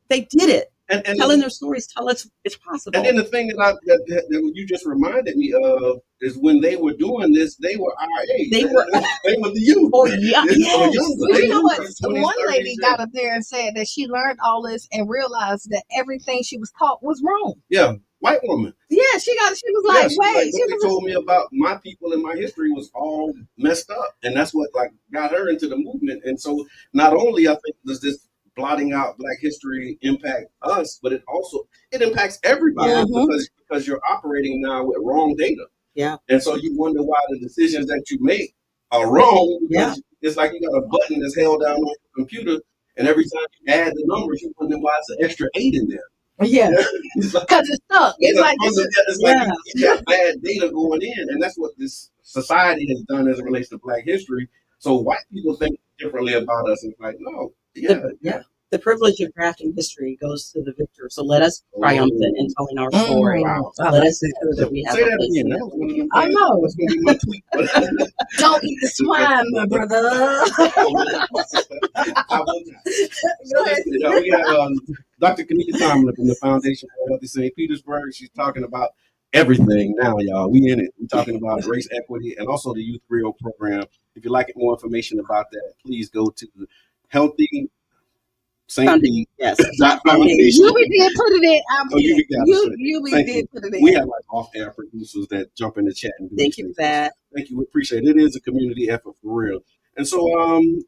they did it. And telling their stories tell us it's possible. And then the thing that you just reminded me of is when they were doing this, they were our age. They were the youth. You know what? One lady got up there and said that she learned all this and realized that everything she was taught was wrong. Yeah, white woman. Yeah, she was like, wait. What they told me about my people and my history was all messed up, and that's what got her into the movement. And so, not only I think does this blotting out Black history impact us, but it impacts everybody because you're operating now with wrong data. Yeah. And so you wonder why the decisions that you make are wrong It's like you got a button that's held down on your computer, and every time you add the numbers, you wonder why it's an extra 8 in there. Yeah, It's like, because it's stuck. It's like you got bad data going in, and that's what this society has done as it relates to Black history. So white people think differently about us, and it's like, no, The privilege of crafting history goes to the victor. So let us triumphant in telling our story. Wow. Let us ensure that we have Say a that place again. in That it. was one of them I things. know. That's gonna be my tweet. Don't eat the swine, my brother. I will not. So we have Dr. Kanika Tomlin from the Foundation for Healthy St. Petersburg. She's talking about everything now, y'all. We in it. We're talking about race equity and also the Youth Grill program. If you'd like more information about that, please go to Healthy St. Pete. Yes. Foundation. You did put it in. You did put it in. We have like off-air producers that jump in the chat and do Thank these you things. for that. Thank you. We appreciate it. It is a community effort for real. And so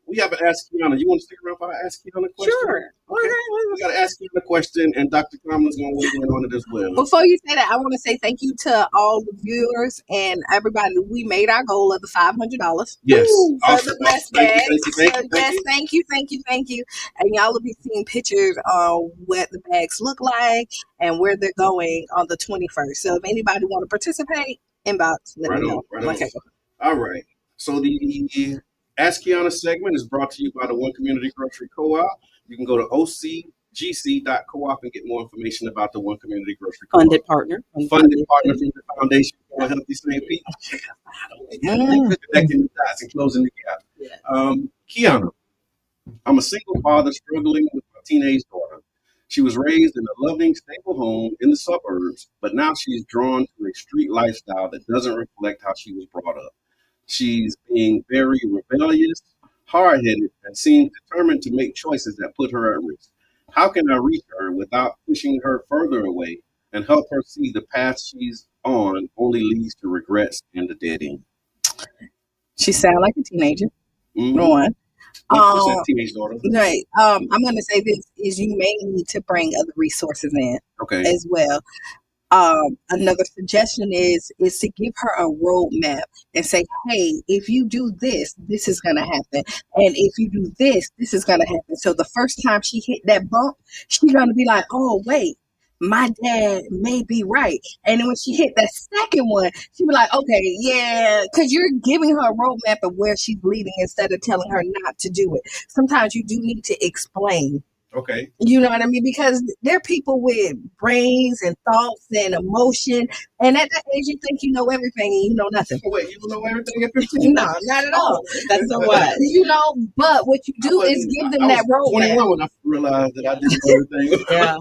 we have an Ask Kiana. You want to stick around for our Ask Kiana question? Sure. Okay. We got to ask Kiana a question, and Dr. Tomlin's going to weigh in on it as well. Before you say that, I want to say thank you to all the viewers and everybody. We made our goal of the $500. Yes. For Awesome. the blessed Thank bags. you. Thank you. And y'all will be seeing pictures of what the bags look like and where they're going on the 21st. So if anybody want to participate, inbox, let me know. Okay. All right. So the Ask Kiana segment is brought to you by the One Community Grocery Co-op. You can go to ocgc.coop and get more information about the One Community Grocery Co-op. Funded partner from the Foundation for Healthy St. Pete. Connecting the dots and closing the gap. Yeah. Kiana, I'm a single father struggling with my teenage daughter. She was raised in a loving, stable home in the suburbs, but now she's drawn to a street lifestyle that doesn't reflect how she was brought up. She's being very rebellious, hard-headed, and seems determined to make choices that put her at risk. How can I reach her without pushing her further away and help her see the path she's on only leads to regrets and a dead end? She sounds like a teenager. Mm-hmm. One. Teenage daughter. Right. I'm going to say this is you may need to bring other resources in as well. Another suggestion is to give her a roadmap and say, hey, if you do this, this is going to happen. And if you do this, this is going to happen. So the first time she hit that bump, she's going to be like, oh, wait, my dad may be right. And then when she hit that second one, she'll be like, okay, yeah, because you're giving her a roadmap of where she's leading instead of telling her not to do it. Sometimes you do need to explain. Okay. You know what I mean? Because they're people with brains and thoughts and emotion. And at that age, you think you know everything and you know nothing. Wait, you don't know everything at 15? No, not at all. That's so what. You know, but what you do is give them that roadmap. 21 when I realized that I didn't know everything. Yeah.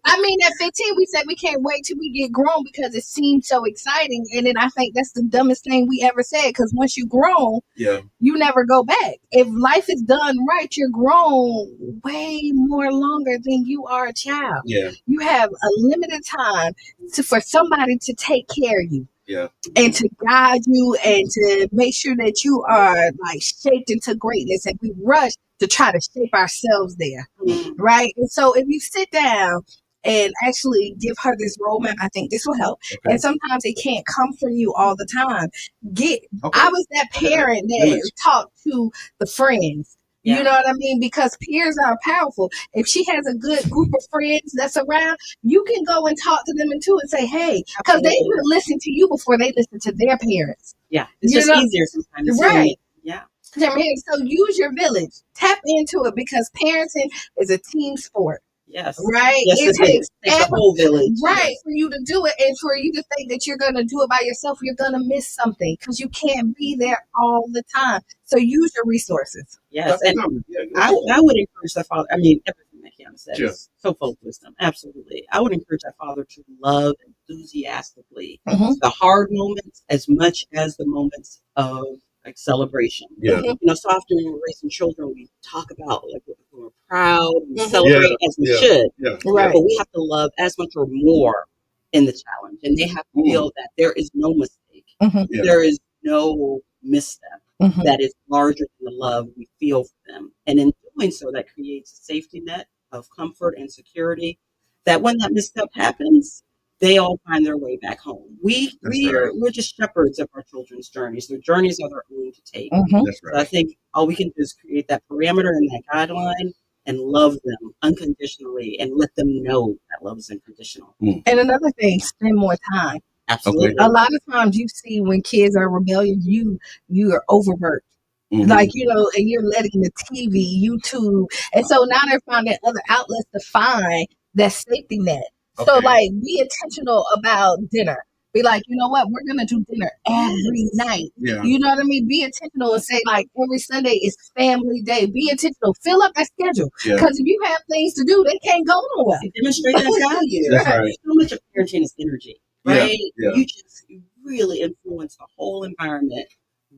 I mean, at 15, we said we can't wait till we get grown because it seems so exciting. And then I think that's the dumbest thing we ever said because once you grown, you never go back. If life is done right, you're grown way more longer than you are a child. Yeah. You have a limited time for somebody to take care of you. Yeah. And to guide you and to make sure that you are like shaped into greatness. And we rush to try to shape ourselves there. Mm-hmm. Right. And so if you sit down and actually give her this roadmap, I think this will help. Okay. And sometimes it can't come from you all the time. I was that parent that talked to the friends. Yeah. You know what I mean? Because peers are powerful. If she has a good group of friends that's around, you can go and talk to them too and say, hey, because they will listen to you before they listen to their parents. Yeah. It's just easier sometimes. Right. Yeah. So use your village. Tap into it because parenting is a team sport. Yes. Right? Yes, it takes the whole village. Right. For you to do it and for you to think that you're going to do it by yourself, you're going to miss something because you can't be there all the time. So use your resources. Yes. And I would encourage that father. I mean, everything that Kiana said is so full of wisdom. Absolutely. I would encourage that father to love enthusiastically the hard moments as much as the moments of like celebration. Yeah. You know, so often when we're raising children, we talk about like we're proud and celebrate as we should. Yeah. Right. But we have to love as much or more in the challenge. And they have to feel that there is no mistake. There is no misstep that is larger than the love we feel for them. And in doing so, that creates a safety net of comfort and security that when that misstep happens, they all find their way back home. That's right. We're just shepherds of our children's journeys. Their journeys are their own to take. That's So I right. think all we can do is create that parameter and that guideline and love them unconditionally and let them know that love is unconditional. And another thing, spend more time. Absolutely. A lot of times you see when kids are rebellious, you are overworked. Mhm. Like, and you're letting the TV, YouTube, and so now they're finding other outlets to find that safety net. So, Okay. like, be intentional about dinner. Be like, you know what, we're gonna do dinner every night. Yeah. You know what I mean? Be intentional and say, like, every Sunday is family day. Be intentional. Fill up that schedule. Yeah. Because if you have things to do, they can't go nowhere. To demonstrate that value. That's right. So much of parenting is energy, Yeah, right? yeah. You really influence the whole environment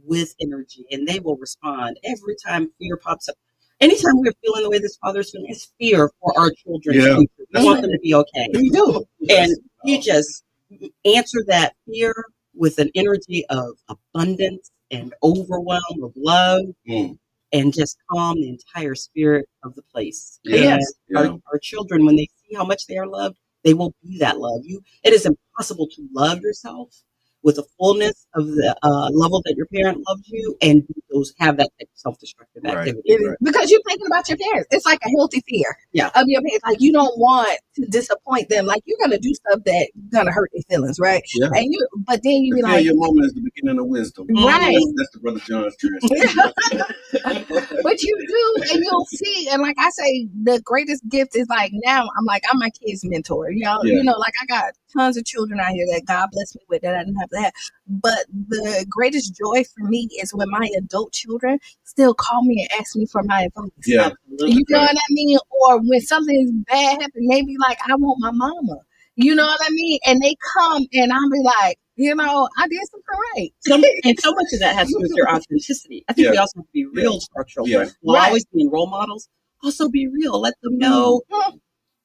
with energy, and they will respond every time fear pops up. Anytime we're feeling the way this father's feeling, it's fear for our children's Yeah, future. We that's want right. them to be okay. You do. And you just answer that fear with an energy of abundance and overwhelm of love, Mm. and just calm the entire spirit of the place. Yeah. And Yeah. our children, when they see how much they are loved, they will be that love. It is impossible to love yourself with the fullness of the level that your parent loved you, and have that type of self-destructive Right. activity. It is, because you're thinking about your parents. It's like a healthy fear Yeah. of your parents. Like, you don't want to disappoint them. Like, you're gonna do stuff that gonna hurt their feelings, right? Yeah. But then you be Feel like, your moment is the beginning of wisdom. Right. That's the Brother John's translation. but you do, and you'll see. And like I say, the greatest gift is like, now I'm my kid's mentor. Yeah. Like, I got tons of children out here that God bless me with that I didn't have that. But the greatest joy for me is when my adult children still call me and ask me for my advice. Yeah. Absolutely. You know what I mean? Or when something bad happens, maybe like, I want my mama. You know what I mean? And they come and I'll be like, I did something right. And so much of that has to do with your authenticity. I think we also have to be real to our children. Yeah. We'll Right. always be role models. Also be real. Let them know,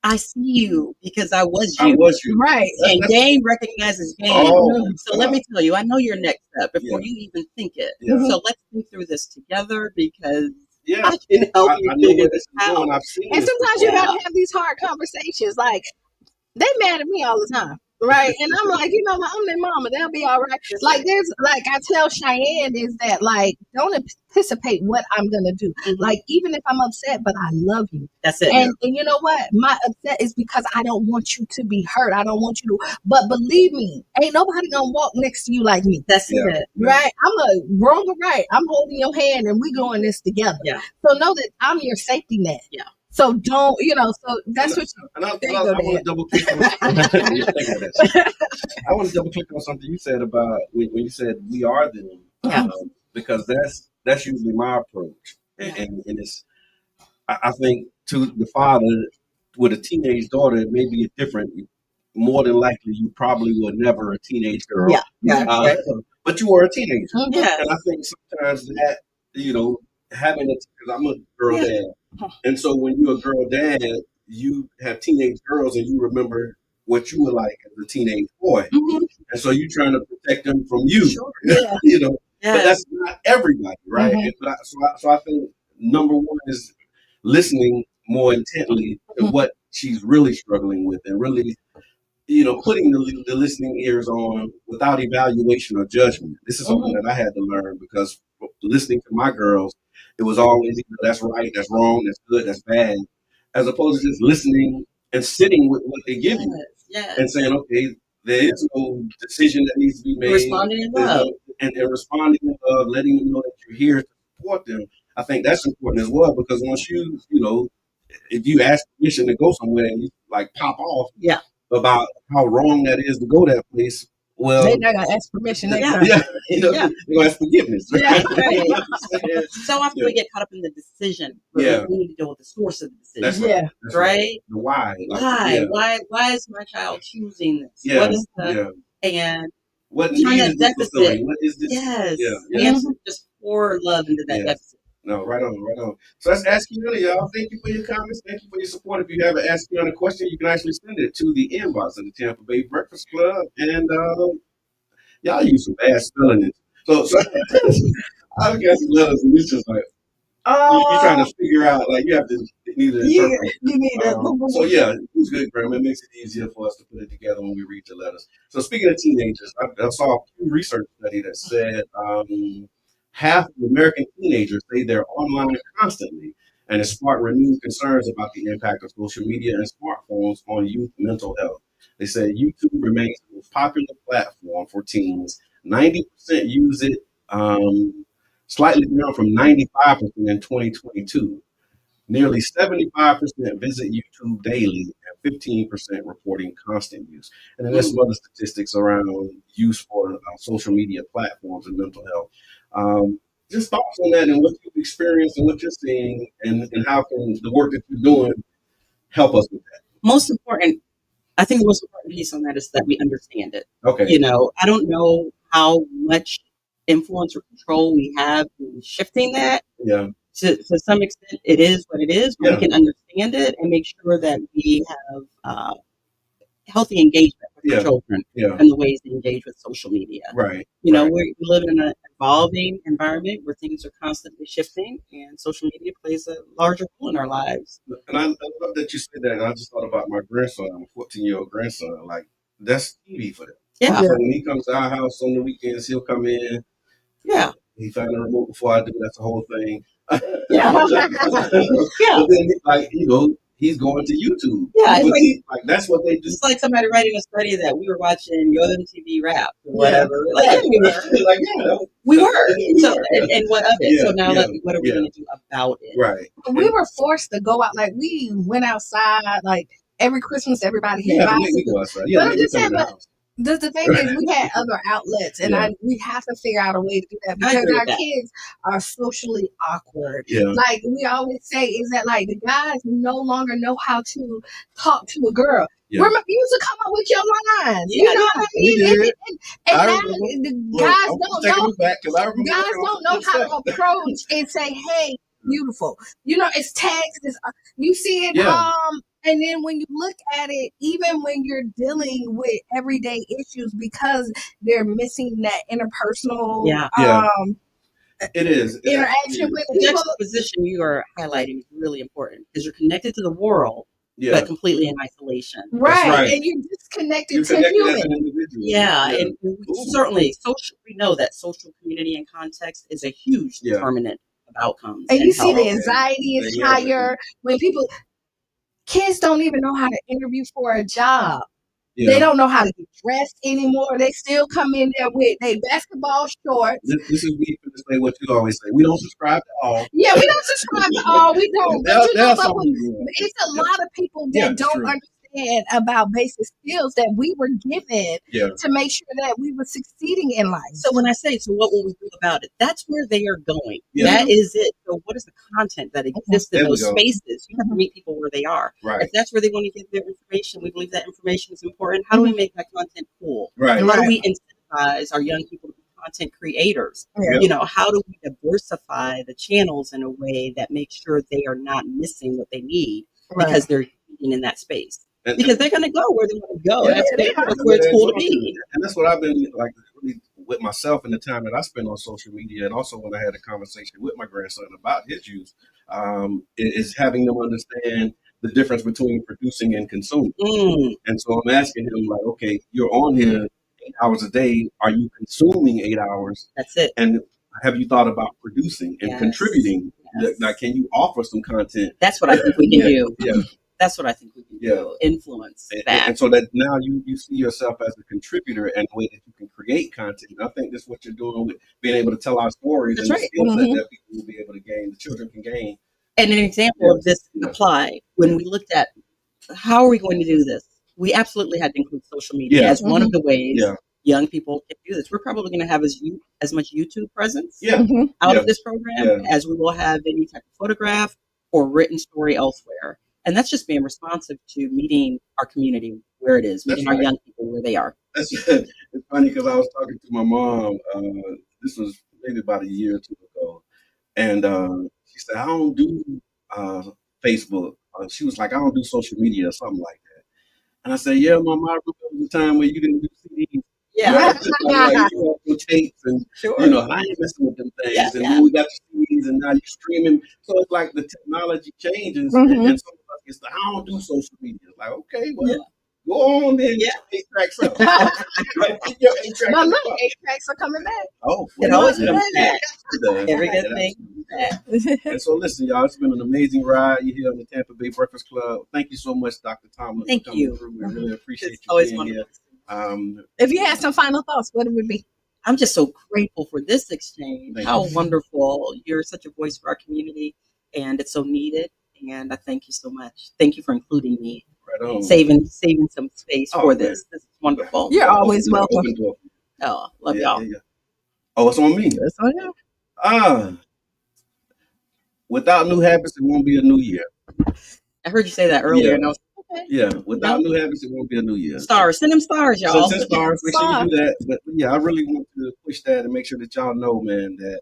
I see you because I was you. I was you. Right. And game recognizes game. Oh, So let me tell you, I know your next step before Yeah. you even think it. Yeah. So let's think through this together because Yeah. I can help you I know figure what this this is going. out. I've seen And this sometimes you before. gotta have these hard conversations. Like, they mad at me all the time, right? And I'm like, I'm their mama. They'll be all right. Like, there's, like, I tell Cheyenne is that, like, don't anticipate what I'm gonna do. Like, even if I'm upset, but I love you. That's it. And you know what? My upset is because I don't want you to be hurt. I don't want you to. But believe me, ain't nobody gonna walk next to you like me. That's Yeah. it. Right? I'm wrong or right. I'm holding your hand and we going this together. Yeah. So know that I'm your safety net. Yeah. So don't, so that's what you. And I There you want go, to Dad. double click on I want to double click on something you said about when you said we are them, Yeah. because that's usually my approach, and it's I think to the father with a teenage daughter it may be different. More than likely, you probably were never a teenage girl. Yeah. Yeah. But you were a teenager, Yeah. and I think sometimes that having because I'm a girl Yeah. dad. And so when you're a girl dad, you have teenage girls and you remember what you were like as a teenage boy. Mhm. And so you're trying to protect them from you. Sure. Yeah. But Yes. that's not everybody, right? Mhm. So I think number one is listening more intently to what she's really struggling with and really, putting the listening ears on without evaluation or judgment. This is something that I had to learn because listening to my girls, it was always either that's right, that's wrong, that's good, that's bad, as opposed to just listening and sitting with what they give you Yes. and saying, okay, there is no decision that needs to be made. Responding in There's love. and responding in love, letting them know that you're here to support them. I think that's important as well because once if you ask permission to go somewhere and you like pop off Yeah. about how wrong that is to go that place, well, They're not gonna ask permission next Yeah. time. yeah, Yeah. they're gonna ask forgiveness. Yeah, Right? right. You know what I'm saying? So often we get caught up in the decision. But Yeah. we need to deal with the source of the decision. That's Yeah. That's Right? The why. Like, Why? Yeah. Why is my child choosing this? Yeah. What is the Yeah. and What Turn need that is this deficit. fulfilling? What is this? yes. Yeah. We Yeah. have to just pour love into that Yeah. deficit. No, right on, right on. So that's Ask Kiana, y'all. Thank you for your comments. Thank you for your support. If you have an Ask Kiana question, you can actually send it to the inbox of the Tampa Bay Breakfast Club. And y'all use some bad spelling. So I've got some letters, and it's just like, You're trying to figure out, like, you have to need to interpret. You need a So yeah, it was good, Graham. It makes it easier for us to put it together when we read the letters. So speaking of teenagers, I saw a Pew Research study that said half of American teenagers say they're online constantly, and it sparked renewed concerns about the impact of social media and smartphones on youth mental health. They said YouTube remains the most popular platform for teens. 90% use it, slightly down from 95% in 2022. Nearly 75% visit YouTube daily, and 15% reporting constant use. And then there's some other statistics around use for social media platforms and mental health. Just thoughts on that and what you've experienced and what you're seeing, and how can the work that you're doing help us with that? Most important, I think the most important piece on that is that we understand it. Okay. You know, I don't know how much influence or control we have in shifting that. Yeah. To some extent, it is what it is, but we can understand it and make sure that we have healthy engagement with the children and the ways they engage with social media. Right. You know, we live in an evolving environment where things are constantly shifting, and social media plays a larger role in our lives. And I love that you said that. And I just thought about my grandson, my 14-year-old grandson. Like, that's TV for them. Yeah. So when he comes to our house on the weekends, he'll come in. Yeah. He found the remote before I do. That's the whole thing. Yeah. But then, like, you know, he's going to YouTube. Yeah. It's like that's what they do. It's like somebody writing a study that we were watching Yo MTV Rap or whatever. Like, yeah, we were. Like, we were. So, and what of it? So now, like, what are we going to do about it? Right. We were forced to go out. Like, we went outside, like, every Christmas, everybody had bicycles. Yeah, but I'm just saying, the thing is, we had other outlets, and we have to figure out a way to do that because our kids are socially awkward. Yeah. Like we always say, is that like the guys no longer know how to talk to a girl. Yeah. You used to come up with your lines. Yeah, you know what I mean? And now the guys don't know how to approach and say, "Hey, beautiful." You know, it's text. You see it. And then when you look at it, even when you're dealing with everyday issues, because they're missing that interpersonal it is interaction with people. The juxtaposition you are highlighting is really important because you're connected to the world, but completely in isolation. Right. And you're disconnected to humans. And certainly we know that social community and context is a huge determinant of outcomes. And you see the anxiety is higher when kids don't even know how to interview for a job. Yeah. They don't know how to get dressed anymore. They still come in there with their basketball shorts. This is me to say what you always say. We don't subscribe to all. Yeah, we don't subscribe to all. We don't. It's a lot of people that don't understand about basic skills that we were given to make sure that we were succeeding in life. So when I say, so what will we do about it? That's where they are going. Yeah. That is it. So what is the content that exists in those spaces? You have to meet people where they are. Right. If that's where they want to get their information, we believe that information is important. How do we make that content cool? Right. How do we incentivize our young people to be content creators? Yeah. You know, how do we diversify the channels in a way that makes sure they are not missing what they need because they're in that space? Because they're going to go where they want to go. That's where it's cool to be. And that's what I've been like really with myself in the time that I spend on social media. And also when I had a conversation with my grandson about his use, is having them understand the difference between producing and consuming. And so I'm asking him, like, okay, you're on here 8 hours a day. Are you consuming 8 hours? That's it. And have you thought about producing and contributing? Like, can you offer some content? That's what I think we can do. Yeah. That's what I think we can do, influence that. And so that now you see yourself as a contributor and the way that you can create content. And I think that's what you're doing with being able to tell our stories the skill set that people will be able to gain, the children can gain. And an example of this applied when we looked at how are we going to do this? We absolutely had to include social media as one of the ways young people can do this. We're probably going to have as much YouTube presence out of this program as we will have any type of photograph or written story elsewhere. And that's just being responsive to meeting our community where it is, meeting our young people where they are. It's funny because I was talking to my mom. This was maybe about a year or two ago. And she said, I don't do Facebook. She was like, I don't do social media or something like that. And I said, yeah, Mom, I remember the time where you didn't do CDs. Yeah. Like, you know, tapes and, you know, I ain't messing with them things. And when we got the CDs, DVDs, and now you're streaming. So it's like the technology changes, Mhm. and some of us gets to, I don't do social media. Like, okay, well, go on then, Yeah. get your 8 tracks up. Get your 8 tracks But up. look, 8 tracks are coming back. Oh, It always yeah, comes yeah, back. it does. Every good It thing. absolutely does. And so, listen, y'all, it's been an amazing ride. You're here on the Tampa Bay Breakfast Club. Thank you so much, Dr. Tomlin, Thank for coming you. through. We really appreciate It's you always being here. wonderful. If you had some final thoughts, what it would be? I'm just so grateful for this exchange. Thank How you. wonderful. You're such a voice for our community, and it's so needed. And I thank you so much. Thank you for including me, Right on. saving some space Oh, for man. this. This is wonderful. You're always welcome. Open door. Oh, love Yeah, y'all. yeah, yeah. Oh, it's on me. That's on you. Without new habits, it won't be a new year. I heard you say that earlier, Yeah. and I was like, okay. Yeah, without new habits, it won't be a new year. Stars, send them stars, So y'all. since stars, make sure you do that. But yeah, I really want to push that and make sure that y'all know, man, that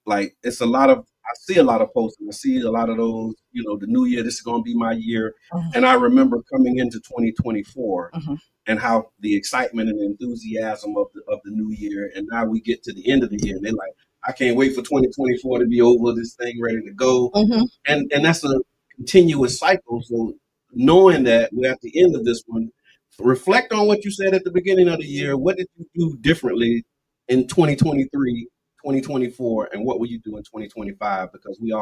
like it's a lot of, I see a lot of posts and I see a lot of those, the new year, this is going to be my year. And I remember coming into 2024 and how the excitement and enthusiasm of the new year. And now we get to the end of the year and they're like, I can't wait for 2024 to be over, this thing ready to go. And that's a continuous cycle. So knowing that we're at the end of this one, reflect on what you said at the beginning of the year. What did you do differently in 2023, 2024, and what will you do in 2025? Because we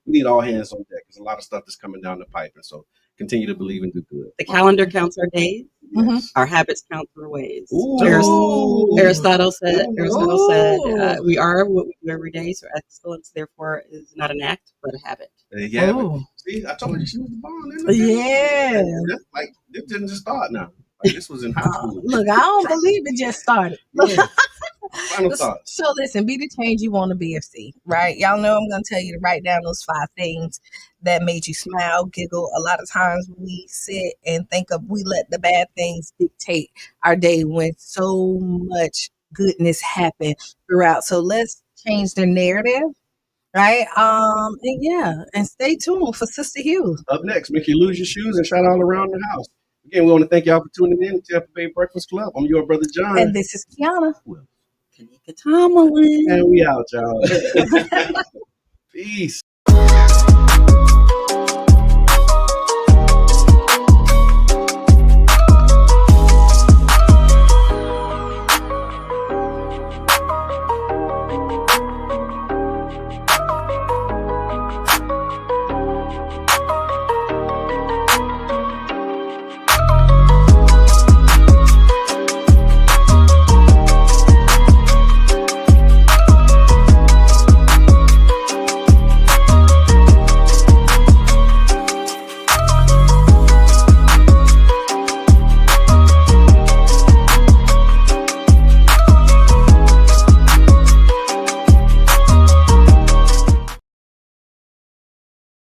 need all hands on deck. There's a lot of stuff that's coming down the pipe, and so continue to believe and do good. The calendar counts our days. Yes. Our habits count our ways. Ooh. Aristotle said, Ooh. we are what we do every day, so excellence, therefore, is not an act, but a habit. Yeah, but Ooh. see, I told you she was the bomb. Yeah. That's like this didn't just start now. Like this was in high school. Look, I don't believe it just started. Yeah. Final thoughts. So listen, be the change you want to be, FC, right? Y'all know I'm going to tell you to write down those 5 things that made you smile, giggle. A lot of times we sit and we let the bad things dictate our day when so much goodness happened throughout. So let's change the narrative, right? And stay tuned for Sister Hughes. Up next, make you lose your shoes and shout all around the house. Again, we want to thank y'all for tuning in to Tampa Bay Breakfast Club. I'm your brother John. And this is Kiana. Kanika Tomlin. And we out, y'all. Peace.